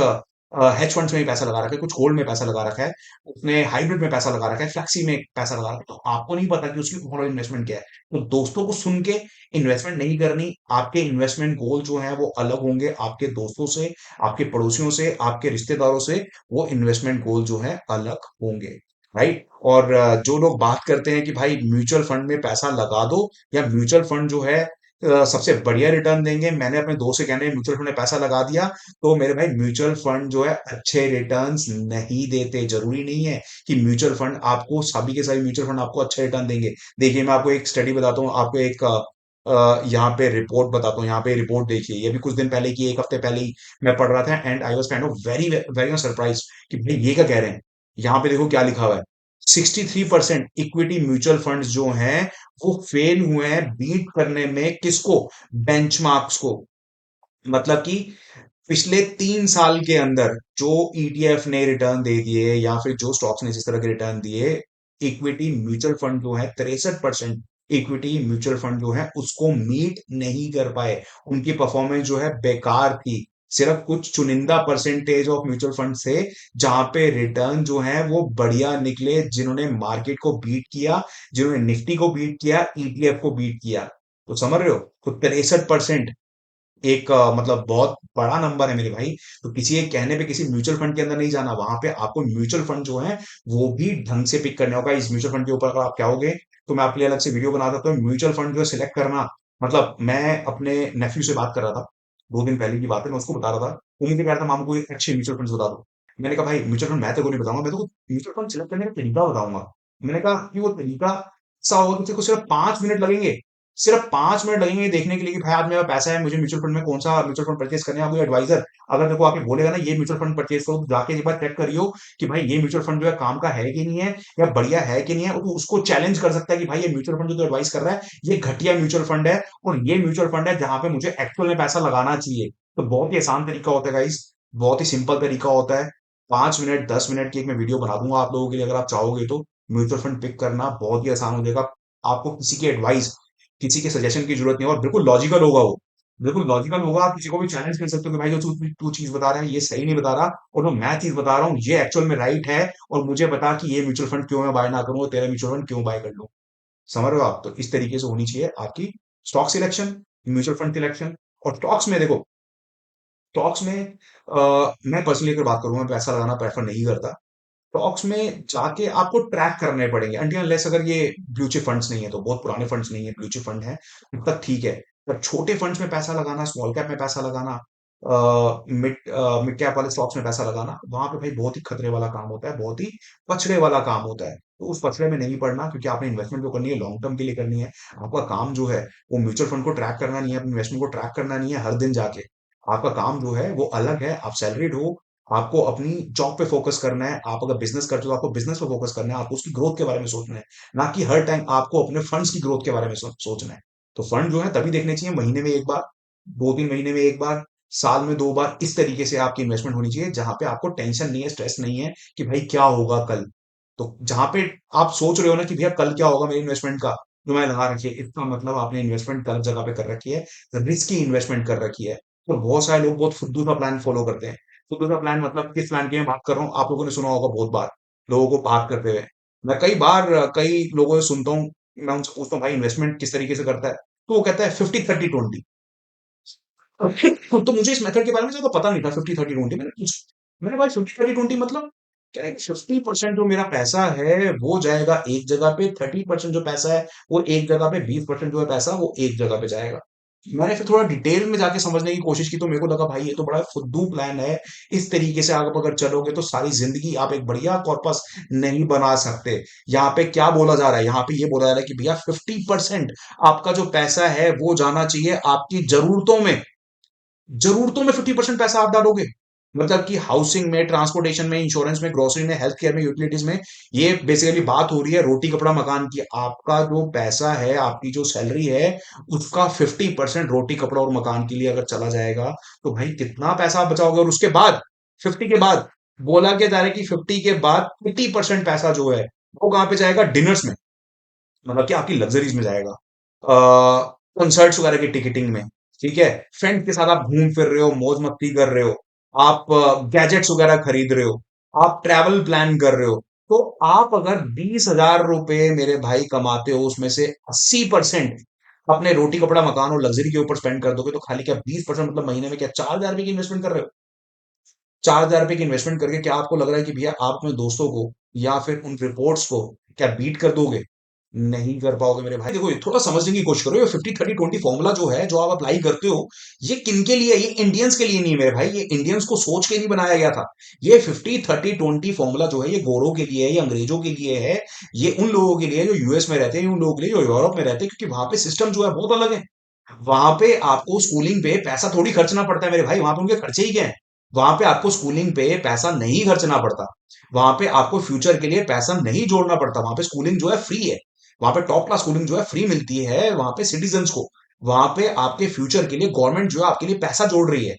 हेज फंड्स में भी पैसा लगा रखा है, कुछ गोल्ड में पैसा लगा रखा है, उसने हाइब्रिड में पैसा लगा रखा है, फ्लेक्सी में पैसा लगा रखा है। तो आपको नहीं पता कि उसकी ओवरऑल इन्वेस्टमेंट क्या है। तो दोस्तों को सुन के इन्वेस्टमेंट नहीं करनी। आपके इन्वेस्टमेंट गोल जो है वो अलग होंगे, आपके दोस्तों से, आपके पड़ोसियों से, आपके रिश्तेदारों से वो इन्वेस्टमेंट गोल जो है अलग होंगे। राइट। और जो लोग बात करते हैं कि भाई म्यूचुअल फंड में पैसा लगा दो, या म्यूचुअल फंड जो है सबसे बढ़िया रिटर्न देंगे, मैंने अपने दोस्त से कहने म्यूचुअल फंड में पैसा लगा दिया। तो मेरे भाई म्यूचुअल फंड जो है अच्छे रिटर्न्स नहीं देते। जरूरी नहीं है कि म्यूचुअल फंड आपको, सभी के सभी म्यूचुअल फंड आपको अच्छे रिटर्न देंगे। देखिए मैं आपको एक स्टडी बताता हूँ, आपको एक यहाँ पे रिपोर्ट बताता हूँ। यहाँ पे रिपोर्ट देखिए, ये भी कुछ दिन पहले की, 1 हफ्ते पहले ही मैं पढ़ रहा था, and I was kind of very very surprise कि भाई ये क्या कह रहे हैं। यहाँ पे देखो क्या लिखा हुआ है, 63% इक्विटी म्यूचुअल फंड्स जो हैं वो फेल हुए हैं बीट करने में, किसको, बेंचमार्क्स को। मतलब कि पिछले 3 साल के अंदर जो ईटीएफ ने रिटर्न दे दिए, या फिर जो स्टॉक्स ने जिस तरह के रिटर्न दिए, इक्विटी म्यूचुअल फंड जो है 63% इक्विटी म्यूचुअल फंड जो है उसको मीट नहीं कर पाए। उनकी परफॉर्मेंस जो है बेकार थी। सिर्फ कुछ चुनिंदा परसेंटेज ऑफ म्यूचुअल फंड से जहां पे रिटर्न जो है वो बढ़िया निकले, जिन्होंने मार्केट को बीट किया, जिन्होंने निफ्टी को बीट किया, ईटीएफ को बीट किया। तो समझ रहे हो, तो 63% एक मतलब बहुत बड़ा नंबर है मेरे भाई। तो किसी एक कहने पे किसी म्यूचुअल फंड के अंदर नहीं जाना, वहां पे आपको म्यूचुअल फंड जो है वो भी ढंग से पिक करने होगा। इस म्यूचुअल फंड के ऊपर अगर आप क्या होगे, तो मैं आपके लिए अलग से वीडियो बना देता हूँ। म्यूचुअल फंड जो है सिलेक्ट करना, मतलब मैं अपने नेफ्यू से बात कर रहा था, 2 दिन पहले की बात है, मैं उसको बता रहा था, वो मुझे कह रहा था मामू कोई अच्छे म्यूचुअल फंड बता दो। मैंने कहा भाई म्यूचुअल फंड मैं तेरे को नहीं बताऊंगा, मैं तो म्यूचुअल फंड सिलेक्ट करने का तरीका बताऊंगा। मैंने कहा कि वो तरीका ऐसा होगा कि तेरे को सिर्फ 5 मिनट लगेंगे, सिर्फ 5 मिनट लगेंगे ये देखने के लिए कि भाई आज मेरा पैसा है, मुझे म्यूचुअल फंड में कौन सा म्यूचुअल फंड परचेज करने है। कोई एडवाइजर अगर तेरे को आके बोलेगा ना ये म्यूचुअल फंड परचेज करो, तो जाके एक बार चेक करियो कि भाई ये म्यूचुअल फंड जो है काम का है कि नहीं है, या बढ़िया है कि नहीं है। तो उसको चैलेंज कर सकता है कि भाई ये म्यूचुअल फंड जो तो एडवाइस कर रहा है ये घटिया म्यूचुअल फंड है, और ये म्यूचुअल फंड है जहां पे मुझे एक्चुअल में पैसा लगाना चाहिए। तो बहुत ही आसान तरीका होता है गाइस, बहुत ही सिंपल तरीका होता है। 5 मिनट 10 मिनट की एक मैं वीडियो बना दूंगा आप लोगों के लिए, अगर आप चाहोगे तो। म्यूचुअल फंड पिक करना बहुत ही आसान हो जाएगा। आपको किसी की एडवाइस, किसी के सजेशन की जरूरत नहीं है, और बिल्कुल लॉजिकल होगा वो, बिल्कुल लॉजिकल होगा। आप किसी को भी चैलेंज कर सकते हो कि भाई जो तू तू चीज बता रहा है ये सही नहीं बता रहा, और जो मैं चीज बता रहा हूँ ये एक्चुअल में राइट है, और मुझे बता कि ये म्यूचुअल फंड क्यों मैं बाय ना करूं और तेरा म्यूचुअल फंड क्यों बाय कर लूं। समझ रहे हो आप? तो इस तरीके से होनी चाहिए आपकी stock selection, mutual fund selection. और स्टॉक्स में देखो, स्टॉक्स में मैं पर्सनली अगर बात करूं, मैं पैसा लगाना प्रेफर नहीं करता। स्टॉक्स में जाके आपको ट्रैक करने पड़ेंगे, अनटिल अनलेस अगर ये ब्लू चिप फंड्स नहीं है, तो बहुत पुराने फंड्स नहीं है, ब्लू चिप फंड है तब तक ठीक है। पर छोटे फंड्स में पैसा लगाना, स्मॉल कैप में पैसा लगाना, मिड मिड कैप वाले स्टॉक्स में पैसा लगाना, वहां पे भाई बहुत ही खतरे वाला काम होता है, बहुत ही पछड़े वाला काम होता है। तो उस पछड़े में नहीं पड़ना, क्योंकि आपने इन्वेस्टमेंट जो करनी है लॉन्ग टर्म के लिए करनी है। आपका काम जो है वो म्यूचुअल फंड को ट्रैक करना नहीं है, अपनी इन्वेस्टमेंट को ट्रैक करना नहीं है हर दिन जाके। आपका काम जो है वो अलग है, आप सैलरीड हो, आपको अपनी जॉब पे फोकस करना है। आप अगर बिजनेस करते हो तो आपको बिजनेस पे फोकस करना है, आपको उसकी ग्रोथ के बारे में सोचना है, ना कि हर टाइम आपको अपने फंड्स की ग्रोथ के बारे में सोचना है। तो फंड जो है तभी देखने चाहिए महीने में एक बार, 2-3 महीने में एक बार, साल में 2 बार, इस तरीके से आपकी इन्वेस्टमेंट होनी चाहिए, जहां पे आपको टेंशन नहीं है, स्ट्रेस नहीं है कि भाई क्या होगा कल। तो जहां पे आप सोच रहे हो ना कि भैया कल क्या होगा मेरी इन्वेस्टमेंट का, जो मैं लगा रखी है, इसका मतलब आपने इन्वेस्टमेंट गलत जगह पे कर रखी है, रिस्की इन्वेस्टमेंट कर रखी है। तो बहुत सारे लोग बहुत फुद्दू सा प्लान फॉलो करते हैं। फुद्दू सा प्लान मतलब किस प्लान की मैं बात कर रहा हूँ, आप लोगों ने सुना होगा बहुत बार, लोगों को बात करते हुए। मैं कई बार कई लोगों से सुनता हूँ, मैं उनसे पूछता हूँ भाई इन्वेस्टमेंट किस तरीके से करता है, तो वो कहता है 50-30-20। तो मुझे इस मेथड के बारे में ज्यादा पता नहीं था, 50-30-20। मैंने भाई 50-30-20 मतलब क्या है? 50% जो मेरा पैसा है वो जाएगा एक जगह पे, 30% जो पैसा है वो एक जगह पे, 20% जो है पैसा वो एक जगह पे जाएगा। मैंने फिर थोड़ा डिटेल में जाके समझने की कोशिश की, तो मेरे को लगा भाई ये तो बड़ा फुद्दू प्लान है। इस तरीके से आप अगर चलोगे तो सारी जिंदगी आप एक बढ़िया कॉर्पस नहीं बना सकते। यहाँ पे क्या बोला जा रहा है, यहाँ पे ये बोला जा रहा है कि भैया 50% आपका जो पैसा है वो जाना चाहिए आपकी जरूरतों में। जरूरतों में 50% पैसा आप डालोगे, मतलब कि हाउसिंग में, ट्रांसपोर्टेशन में, इंश्योरेंस में, ग्रोसरी में, हेल्थ केयर में, यूटिलिटीज में। ये बेसिकली बात हो रही है रोटी कपड़ा मकान की। आपका जो पैसा है, आपकी जो सैलरी है, उसका 50% रोटी कपड़ा और मकान के लिए अगर चला जाएगा, तो भाई कितना पैसा आप बचाओगे। और उसके बाद 50 के बाद बोला क्या जा रहा है कि 50 के बाद 50% पैसा जो है वो कहां पे जाएगा? डिनर्स में, मतलब कि आपकी लग्जरीज में जाएगा, कंसर्ट्स वगैरह की टिकटिंग में। ठीक है, फ्रेंड के साथ आप घूम फिर रहे हो, मौज मस्ती कर रहे हो, आप गैजेट्स वगैरह खरीद रहे हो, आप ट्रैवल प्लान कर रहे हो। तो आप अगर 20,000 रुपए मेरे भाई कमाते हो, उसमें से 80% अपने रोटी कपड़ा मकान और लग्जरी के ऊपर स्पेंड कर दोगे, तो खाली क्या 20% मतलब महीने में क्या 4,000 रुपए की इन्वेस्टमेंट कर रहे हो? 4,000 रुपए की इन्वेस्टमेंट करके क्या आपको लग रहा है कि भैया आप अपने दोस्तों को या फिर उन रिपोर्ट्स को क्या बीट कर दोगे? नहीं कर पाओगे मेरे भाई। देखो ये थोड़ा समझने की कोशिश करो, ये 50-30-20 फॉर्मूला जो है, जो आप अप्लाई करते हो, ये किन के लिए है? ये इंडियंस के लिए नहीं है मेरे भाई, ये इंडियंस को सोच के नहीं बनाया गया था। ये 50-30-20 फॉर्मूला जो है ये गोरों के लिए है, ये अंग्रेजों के लिए है, ये उन लोगों के लिए है जो यूएस में रहते हैं, उन लोगों के लिए जो यूरोप में रहते हैं, क्योंकि वहां पे सिस्टम जो है बहुत अलग है। वहां पे आपको स्कूलिंग पे पैसा थोड़ी खर्चना पड़ता है मेरे भाई, वहां पे उनके खर्चे ही क्या है। वहां पे आपको स्कूलिंग पे पैसा नहीं खर्चना पड़ता, वहां पे आपको फ्यूचर के लिए पैसा नहीं जोड़ना पड़ता, वहां पे स्कूलिंग जो है फ्री है। वहां पे टॉप क्लास स्कूलिंग जो है फ्री मिलती है वहां पे सिटीजन्स को। वहां पे आपके फ्यूचर के लिए गवर्नमेंट जो है आपके लिए पैसा जोड़ रही है,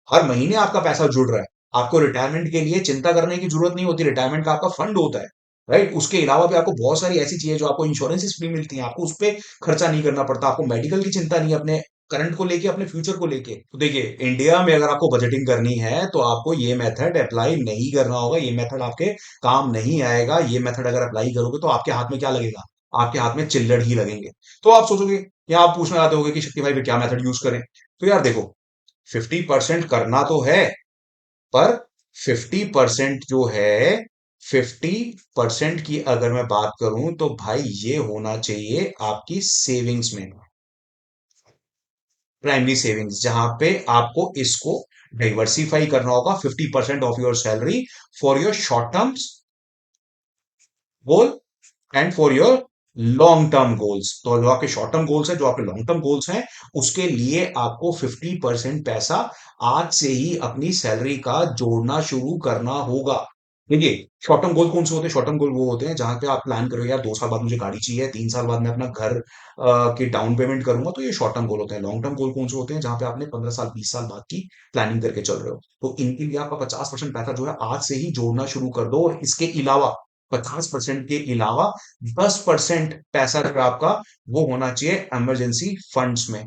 हर महीने आपका पैसा जुड़ रहा है। आपको रिटायरमेंट के लिए चिंता करने की जरूरत नहीं होती, रिटायरमेंट का आपका फंड होता है। राइट, उसके अलावा भी आपको बहुत सारी ऐसी चीजें जो आपको इंश्योरेंस फ्री मिलती हैं, आपको उस पर खर्चा नहीं करना पड़ता, आपको मेडिकल की चिंता नहीं है अपने करंट को लेके, अपने फ्यूचर को लेके। तो देखिए इंडिया में अगर आपको बजटिंग करनी है तो आपको ये मेथड अप्लाई नहीं करना होगा, ये मेथड आपके काम नहीं आएगा। ये मेथड अगर अप्लाई करोगे तो आपके हाथ में क्या लगेगा? आपके हाथ में चिल्लड़ ही लगेंगे। तो आप सोचोगे, या आप पूछना चाहते होगे कि शक्ति भाई क्या मेथड यूज करें? तो यार देखो, 50% करना तो है, पर 50% जो है, 50% की अगर मैं बात करूं तो भाई ये होना चाहिए आपकी सेविंग्स में, प्राइमरी सेविंग्स, जहां पे आपको इसको डाइवर्सिफाई करना होगा। 50% of your salary for your short terms goal and for your long term goals. तो जो आपके शॉर्ट टर्म गोल्स है, जो आपके लॉन्ग टर्म गोल्स हैं, उसके लिए आपको 50% पैसा आज से ही अपनी सैलरी का जोड़ना शुरू करना होगा। देखिए, शॉर्ट टर्म गोल कौन से होते हैं? शॉर्ट टर्म गोल वो होते हैं जहां पे आप प्लान करो, यार 2 साल बाद मुझे गाड़ी चाहिए, 3 साल बाद मैं अपना घर की डाउन पेमेंट करूंगा, तो ये शॉर्ट टर्म गोल होते हैं। लॉन्ग टर्म गोल कौन से होते हैं? जहां पे आपने 15 साल 20 साल बाद की प्लानिंग करके चल रहे हो, तो इनके लिए आपका 50% पैसा जो है आज से ही जोड़ना शुरू कर दो। और इसके अलावा 50% के अलावा 10% पैसा जो आपका वो होना चाहिए इमरजेंसी फंड्स में।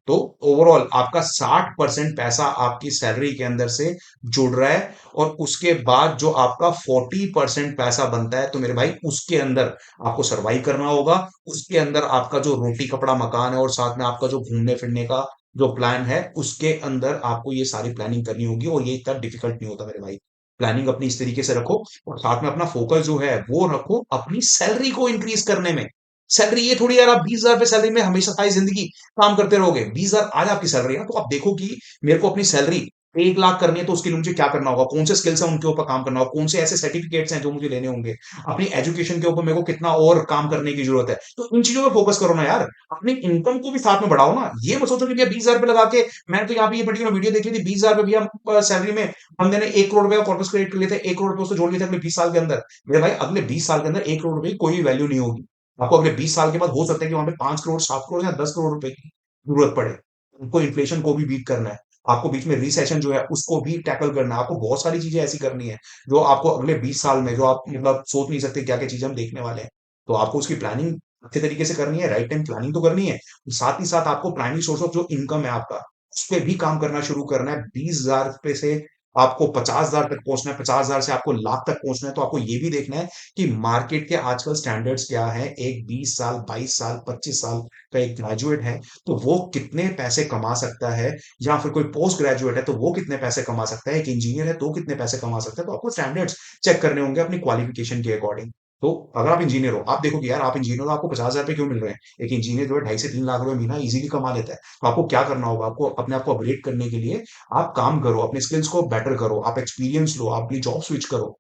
तो ओवरऑल आपका 60% पैसा आपकी सैलरी के अंदर से जुड़ रहा है। और उसके बाद जो आपका 40% पैसा बनता है, तो मेरे भाई उसके अंदर आपको सरवाइव करना होगा। उसके अंदर आपका जो रोटी कपड़ा मकान है और साथ में आपका जो घूमने फिरने का जो प्लान है, उसके अंदर आपको ये सारी प्लानिंग करनी होगी। और ये इतना डिफिकल्ट नहीं होता मेरे भाई। प्लानिंग अपनी इस तरीके से रखो, और साथ में अपना फोकस जो है वो रखो अपनी सैलरी को इंक्रीज करने में। सैलरी ये थोड़ी यार आप 20,000 रुपए सैलरी में हमेशा सारी जिंदगी काम करते रहोगे। 20,000 आज आपकी सैलरी है, तो आप देखो कि मेरे को अपनी सैलरी 1 लाख करनी है, तो उसके लिए मुझे क्या करना होगा, कौन से स्किल्स हैं उनके ऊपर काम करना होगा, कौन से ऐसे सर्टिफिकेट्स हैं जो मुझे लेने होंगे, अपनी एजुकेशन के ऊपर मेरे को कितना और काम करने की जरूरत है। तो इन चीजों पे फोकस करो ना यार। अपनी इनकम को भी साथ में बढ़ाओ ना। ये मत सोचो कि भैया 20,000 रुपए लगा के, मैंने तो यहाँ पे ये पर्टिकुलर वीडियो देखी थी, 20,000 रुपए भैया सैलरी में बंदे ने 1 करोड़ रुपए का कॉर्पस क्रिएट कर लिया था, 1 करोड़ रुपए उसको जोड़ लिया था अगले 20 साल के अंदर। मेरे भाई अगले 20 साल के अंदर 1 करोड़ रुपए की कोई वैल्यू नहीं होगी। आपको अगले 20 साल के बाद हो सकता है कि वहां पे 5 करोड़ 7 करोड़ या 10 करोड़ रुपए की जरूरत पड़े। आपको इन्फ्लेशन को भी बीट करना है, आपको बीच में रिसेशन जो है उसको भी टैकल करना है, आपको बहुत सारी चीजें ऐसी करनी है जो आपको अगले 20 साल में, जो आप मतलब सोच नहीं सकते क्या क्या चीजें हम देखने वाले हैं। तो आपको उसकी प्लानिंग अच्छे तरीके से करनी है, राइट टाइम प्लानिंग तो करनी है। साथ ही साथ आपको प्राइमरी सोर्स ऑफ जो इनकम है आपका, उस पर भी काम करना शुरू करना है। 20,000 रुपए से आपको 50,000 तक पहुंचना है, 50,000 से आपको लाख तक पहुंचना है। तो आपको ये भी देखना है कि मार्केट के आजकल स्टैंडर्ड्स क्या है। एक 20 साल 22 साल 25 साल का एक ग्रेजुएट है, तो वो कितने पैसे कमा सकता है, या फिर कोई पोस्ट ग्रेजुएट है तो वो कितने पैसे कमा सकता है, एक इंजीनियर है तो कितने पैसे कमा सकता है। तो आपको स्टैंडर्ड्स चेक करने होंगे अपनी क्वालिफिकेशन के अकॉर्डिंग। तो अगर आप इंजीनियर हो, आप देखो कि यार आप इंजीनियर हो, आपको 50,000 रुपए क्यों मिल रहे हैं? एक इंजीनियर जो है 2.5 से 3 लाख रुपए महीना इजीली कमा लेता है। तो आपको क्या करना होगा? आपको अपने आप को अपग्रेड करने के लिए आप काम करो, अपने स्किल्स को बेटर करो, आप एक्सपीरियंस लो, आप अपनी जॉब स्विच करो।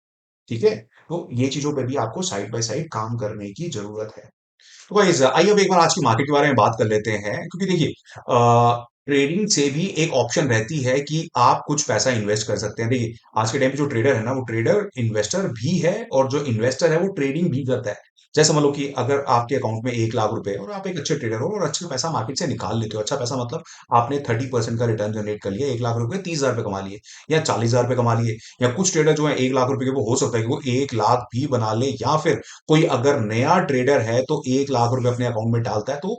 ठीक है? तो ये चीजों पे भी आपको साइड बाय साइड काम करने की जरूरत है। तो गाइस आइए अब एक बार आज की मार्केट के बारे में बात कर लेते हैं, क्योंकि देखिए ट्रेडिंग से भी एक ऑप्शन रहती है कि आप कुछ पैसा इन्वेस्ट कर सकते हैं। देखिए, आज के टाइम पे जो ट्रेडर है ना, वो ट्रेडर इन्वेस्टर भी है, और जो इन्वेस्टर है वो ट्रेडिंग भी करता है। जैसे मान लो कि अगर आपके अकाउंट में 1 लाख रुपए है और आप एक अच्छे ट्रेडर हो और अच्छा पैसा मार्केट से निकाल लेते हो, अच्छा पैसा मतलब आपने 30% का रिटर्न जनरेट कर लिया, 1 लाख रुपए 30,000 रुपए कमा लिए, या 40,000 रुपए कमा लिए। या कुछ ट्रेडर जो है 1 लाख रुपए के, वो हो सकता है कि वो 1 लाख भी बना ले, या फिर कोई अगर नया ट्रेडर है तो 1 लाख रुपए अपने अकाउंट में डालता है, तो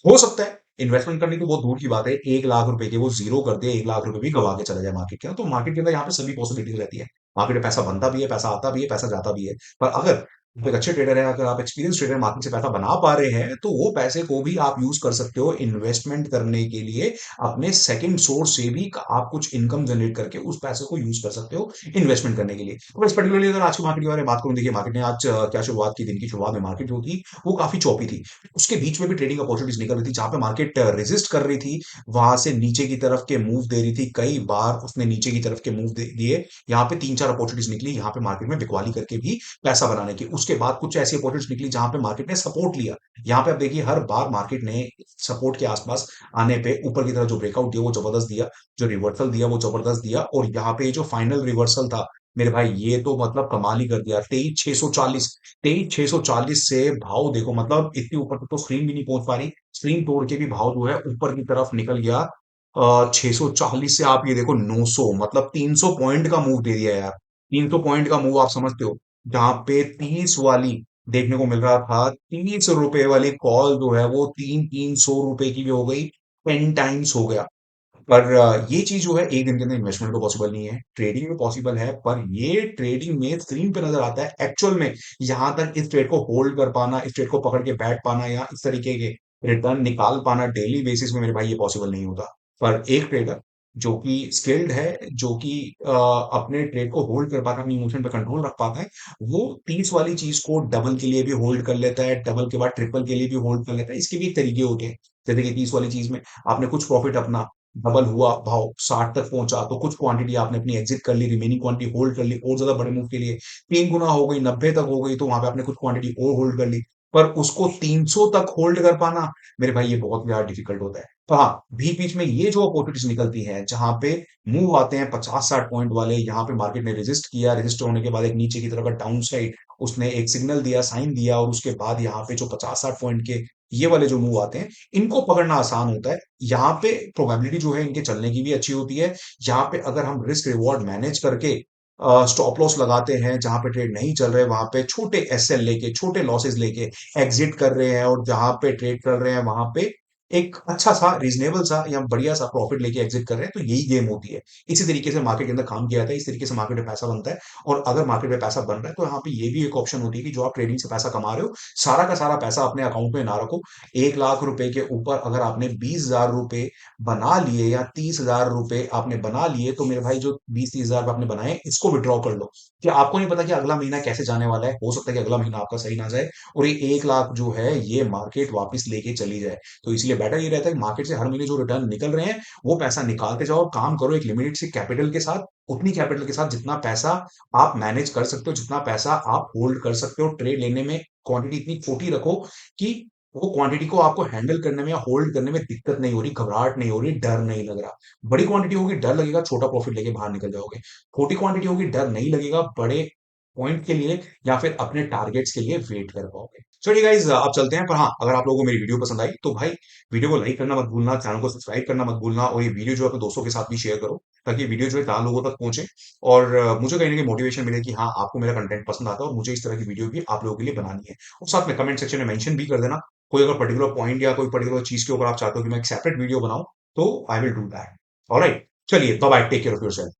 हो सकता है इन्वेस्टमेंट करनी तो बहुत दूर की बात है, 1 लाख रुपए के वो जीरो कर दे, 1 लाख रुपए भी गवा के चला जाए मार्केट के अंदर। तो मार्केट के अंदर यहाँ पे सभी पॉसिबिलिटीज रहती है। मार्केट में पैसा बनता भी है, पैसा आता भी है, पैसा जाता भी है। पर अगर आप एक अच्छे ट्रेडर है, अगर आप एक्सपीरियंस ट्रेडर मार्केट से पैसा बना पा रहे हैं, तो वो पैसे को भी आप यूज कर सकते हो इन्वेस्टमेंट करने के लिए। अपने सेकंड सोर्स से भी आप कुछ इनकम जनरेट करके उस पैसे को यूज कर सकते हो इन्वेस्टमेंट करने के लिए। तो इस पर्टिकुलरली अगर आज की मार्केट के बारे में बात करूं, देखिए मार्केट ने आज क्या शुरुआत की, दिन की शुरुआत में मार्केट जो थी वो काफी चौपी थी। उसके बीच में भी ट्रेडिंग अपॉर्चुनिटीज निकल रही थी, जहां पे मार्केट रेजिस्ट कर रही थी, वहां से नीचे की तरफ के मूव दे रही थी। कई बार उसने नीचे की तरफ के मूव दिए। यहाँ पे 3 4 अपॉर्चुनिटीज निकली, यहाँ पे मार्केट में बिकवाली करके भी पैसा बनाने की। उसके बाद कुछ ऐसी अपॉर्चुनिटीज निकली जहां पे मार्केट ने सपोर्ट लिया। यहाँ पे आप देखिए, हर बार मार्केट ने सपोर्ट के आसपास आने पे ऊपर की तरफ जो ब्रेकआउट दिया वो जबरदस्त दिया, जो रिवर्सल दिया वो जबरदस्त दिया। और यहाँ पे जो फाइनल रिवर्सल था मेरे भाई, ये तो मतलब कमाल ही कर दिया। 23,640, 23,640 से भाव देखो, मतलब इतनी ऊपर तक तो स्क्रीन भी नहीं पहुंच पा रही। स्क्रीन तोड़ के भी भाव जो है ऊपर की तरफ निकल गया। 640 से आप ये देखो 900, मतलब 300 पॉइंट का मूव दे दिया यार। 300 पॉइंट का मूव आप समझते हो, जहां पे 30 वाली देखने को मिल रहा था, 30 रुपए वाली कॉल जो है वो 300 की भी हो गई, 10 टाइम्स हो गया। पर ये चीज जो है एक दिन के अंदर इन्वेस्टमेंट तो पॉसिबल नहीं है, ट्रेडिंग में पॉसिबल है। पर ये ट्रेडिंग में स्क्रीन पे नजर आता है, एक्चुअल में यहां तक इस ट्रेड को होल्ड कर पाना, इस ट्रेड को पकड़ के बैठ पाना, या इस तरीके के रिटर्न निकाल पाना डेली बेसिस में, मेरे भाई ये पॉसिबल नहीं होता। पर एक ट्रेडर जो कि स्किल्ड है, जो कि अपने ट्रेड को होल्ड कर पाता है, अपनी इमोशन पे कंट्रोल रख पाता है, वो 30 वाली चीज को डबल के लिए भी होल्ड कर लेता है, डबल के बाद ट्रिपल के लिए भी होल्ड कर लेता है। इसके भी एक तरीके होते हैं। जैसे कि 30 वाली चीज में आपने कुछ प्रॉफिट अपना डबल हुआ, भाव 60 तक पहुंचा, तो कुछ क्वांटिटी आपने अपनी एग्जिट कर ली, रिमेनिंग क्वांटिटी होल्ड कर ली और ज्यादा बड़े मूव के लिए। 3 गुना हो गई, 90 तक हो गई, तो वहां पे आपने कुछ क्वांटिटी और होल्ड कर ली। पर उसको 300 तक होल्ड कर पाना, मेरे भाई, ये बहुत ज्यादा डिफिकल्ट होता है। तो हाँ, बीच बीच में ये जो अपॉर्चुनिटीज निकलती हैं, जहां पे मूव आते हैं 50-60 पॉइंट वाले, यहाँ पे मार्केट ने रेजिस्ट किया, रेजिस्ट होने के बाद एक नीचे की तरफ का डाउन साइड, उसने एक सिग्नल दिया, साइन दिया, और उसके बाद यहाँ पे जो 50-60 पॉइंट के ये वाले जो मूव आते हैं, इनको पकड़ना आसान होता है। यहाँ पे प्रोबेबिलिटी जो है इनके चलने की भी अच्छी होती है। यहाँ पे अगर हम रिस्क रिवॉर्ड मैनेज करके स्टॉप लॉस लगाते हैं, जहां पे ट्रेड नहीं चल रहे, वहां पे छोटे एसएल लेके, छोटे लॉसेस लेके एग्जिट कर रहे हैं, और जहां पे ट्रेड कर रहे हैं वहां पे एक अच्छा सा रीजनेबल सा या बढ़िया सा प्रॉफिट लेके एग्जिट कर रहे हैं, तो यही गेम होती है। इसी तरीके से मार्केट के अंदर काम किया जाता है, इस तरीके से मार्केट में पैसा बनता है। और अगर मार्केट में पैसा बन रहा है, तो यहाँ पे ये भी एक ऑप्शन होती है कि जो आप ट्रेडिंग से पैसा कमा रहे हो, सारा का सारा पैसा अपने अकाउंट में ना रखो। 1 लाख रुपए के ऊपर अगर आपने 20,000 रुपए बना लिए, या 30,000 रुपए आपने बना लिए, तो मेरे भाई, जो 20-30 हजार आपने बनाए, इसको विड्रॉ कर लो। कि आपको नहीं पता कि अगला महीना कैसे जाने वाला है, हो सकता है कि अगला महीना आपका सही ना जाए, और ये 1 लाख जो है ये मार्केट वापस लेके चली जाए। तो इसलिए बेटर ये रहता है कि मार्केट से हर महीने जो रिटर्न निकल रहे हैं, वो पैसा निकालते जाओ और काम करो एक लिमिटेड से कैपिटल के साथ। उतनी कैपिटल के साथ जितना पैसा आप मैनेज कर सकते हो, जितना पैसा आप होल्ड कर सकते हो, ट्रेड लेने में क्वांटिटी इतनी छोटी रखो कि वो क्वांटिटी को आपको हैंडल करने में या होल्ड करने में दिक्कत नहीं हो रही, घबराहट नहीं हो रही, डर नहीं लग रहा। बड़ी क्वांटिटी होगी, डर लगेगा, छोटा प्रॉफिट लेके बाहर निकल जाओगे। छोटी क्वांटिटी होगी, डर नहीं लगेगा, बड़े पॉइंट के लिए या फिर अपने टारगेट्स के लिए वेट कर पाओगे। चलिए गाइस, अब चलते हैं। पर हाँ, अगर आप लोगों को मेरी वीडियो पसंद आई, तो भाई, वीडियो को लाइक करना मत भूलना, चैनल को सब्सक्राइब करना मत भूलना, और ये वीडियो जो है अपने दोस्तों के साथ भी शेयर करो, ताकि ये वीडियो जो है 4 लोगों तक पहुंचे। और मुझे कहीं ना कहीं मोटिवेशन मिले कि हाँ, आपको मेरा कंटेंट पसंद आता है, और मुझे इस तरह की वीडियो भी आप लोगों के लिए बनानी है। और साथ में कमेंट सेक्शन में मेंशन भी कर देना, कोई अगर पर्टिकुलर पॉइंट या कोई पर्टिकुलर चीज के ऊपर आप चाहते हो कि मैं एक सेपरेट वीडियो बनाऊं, तो I will do that. Alright, चलिए, bye bye, take care of yourself.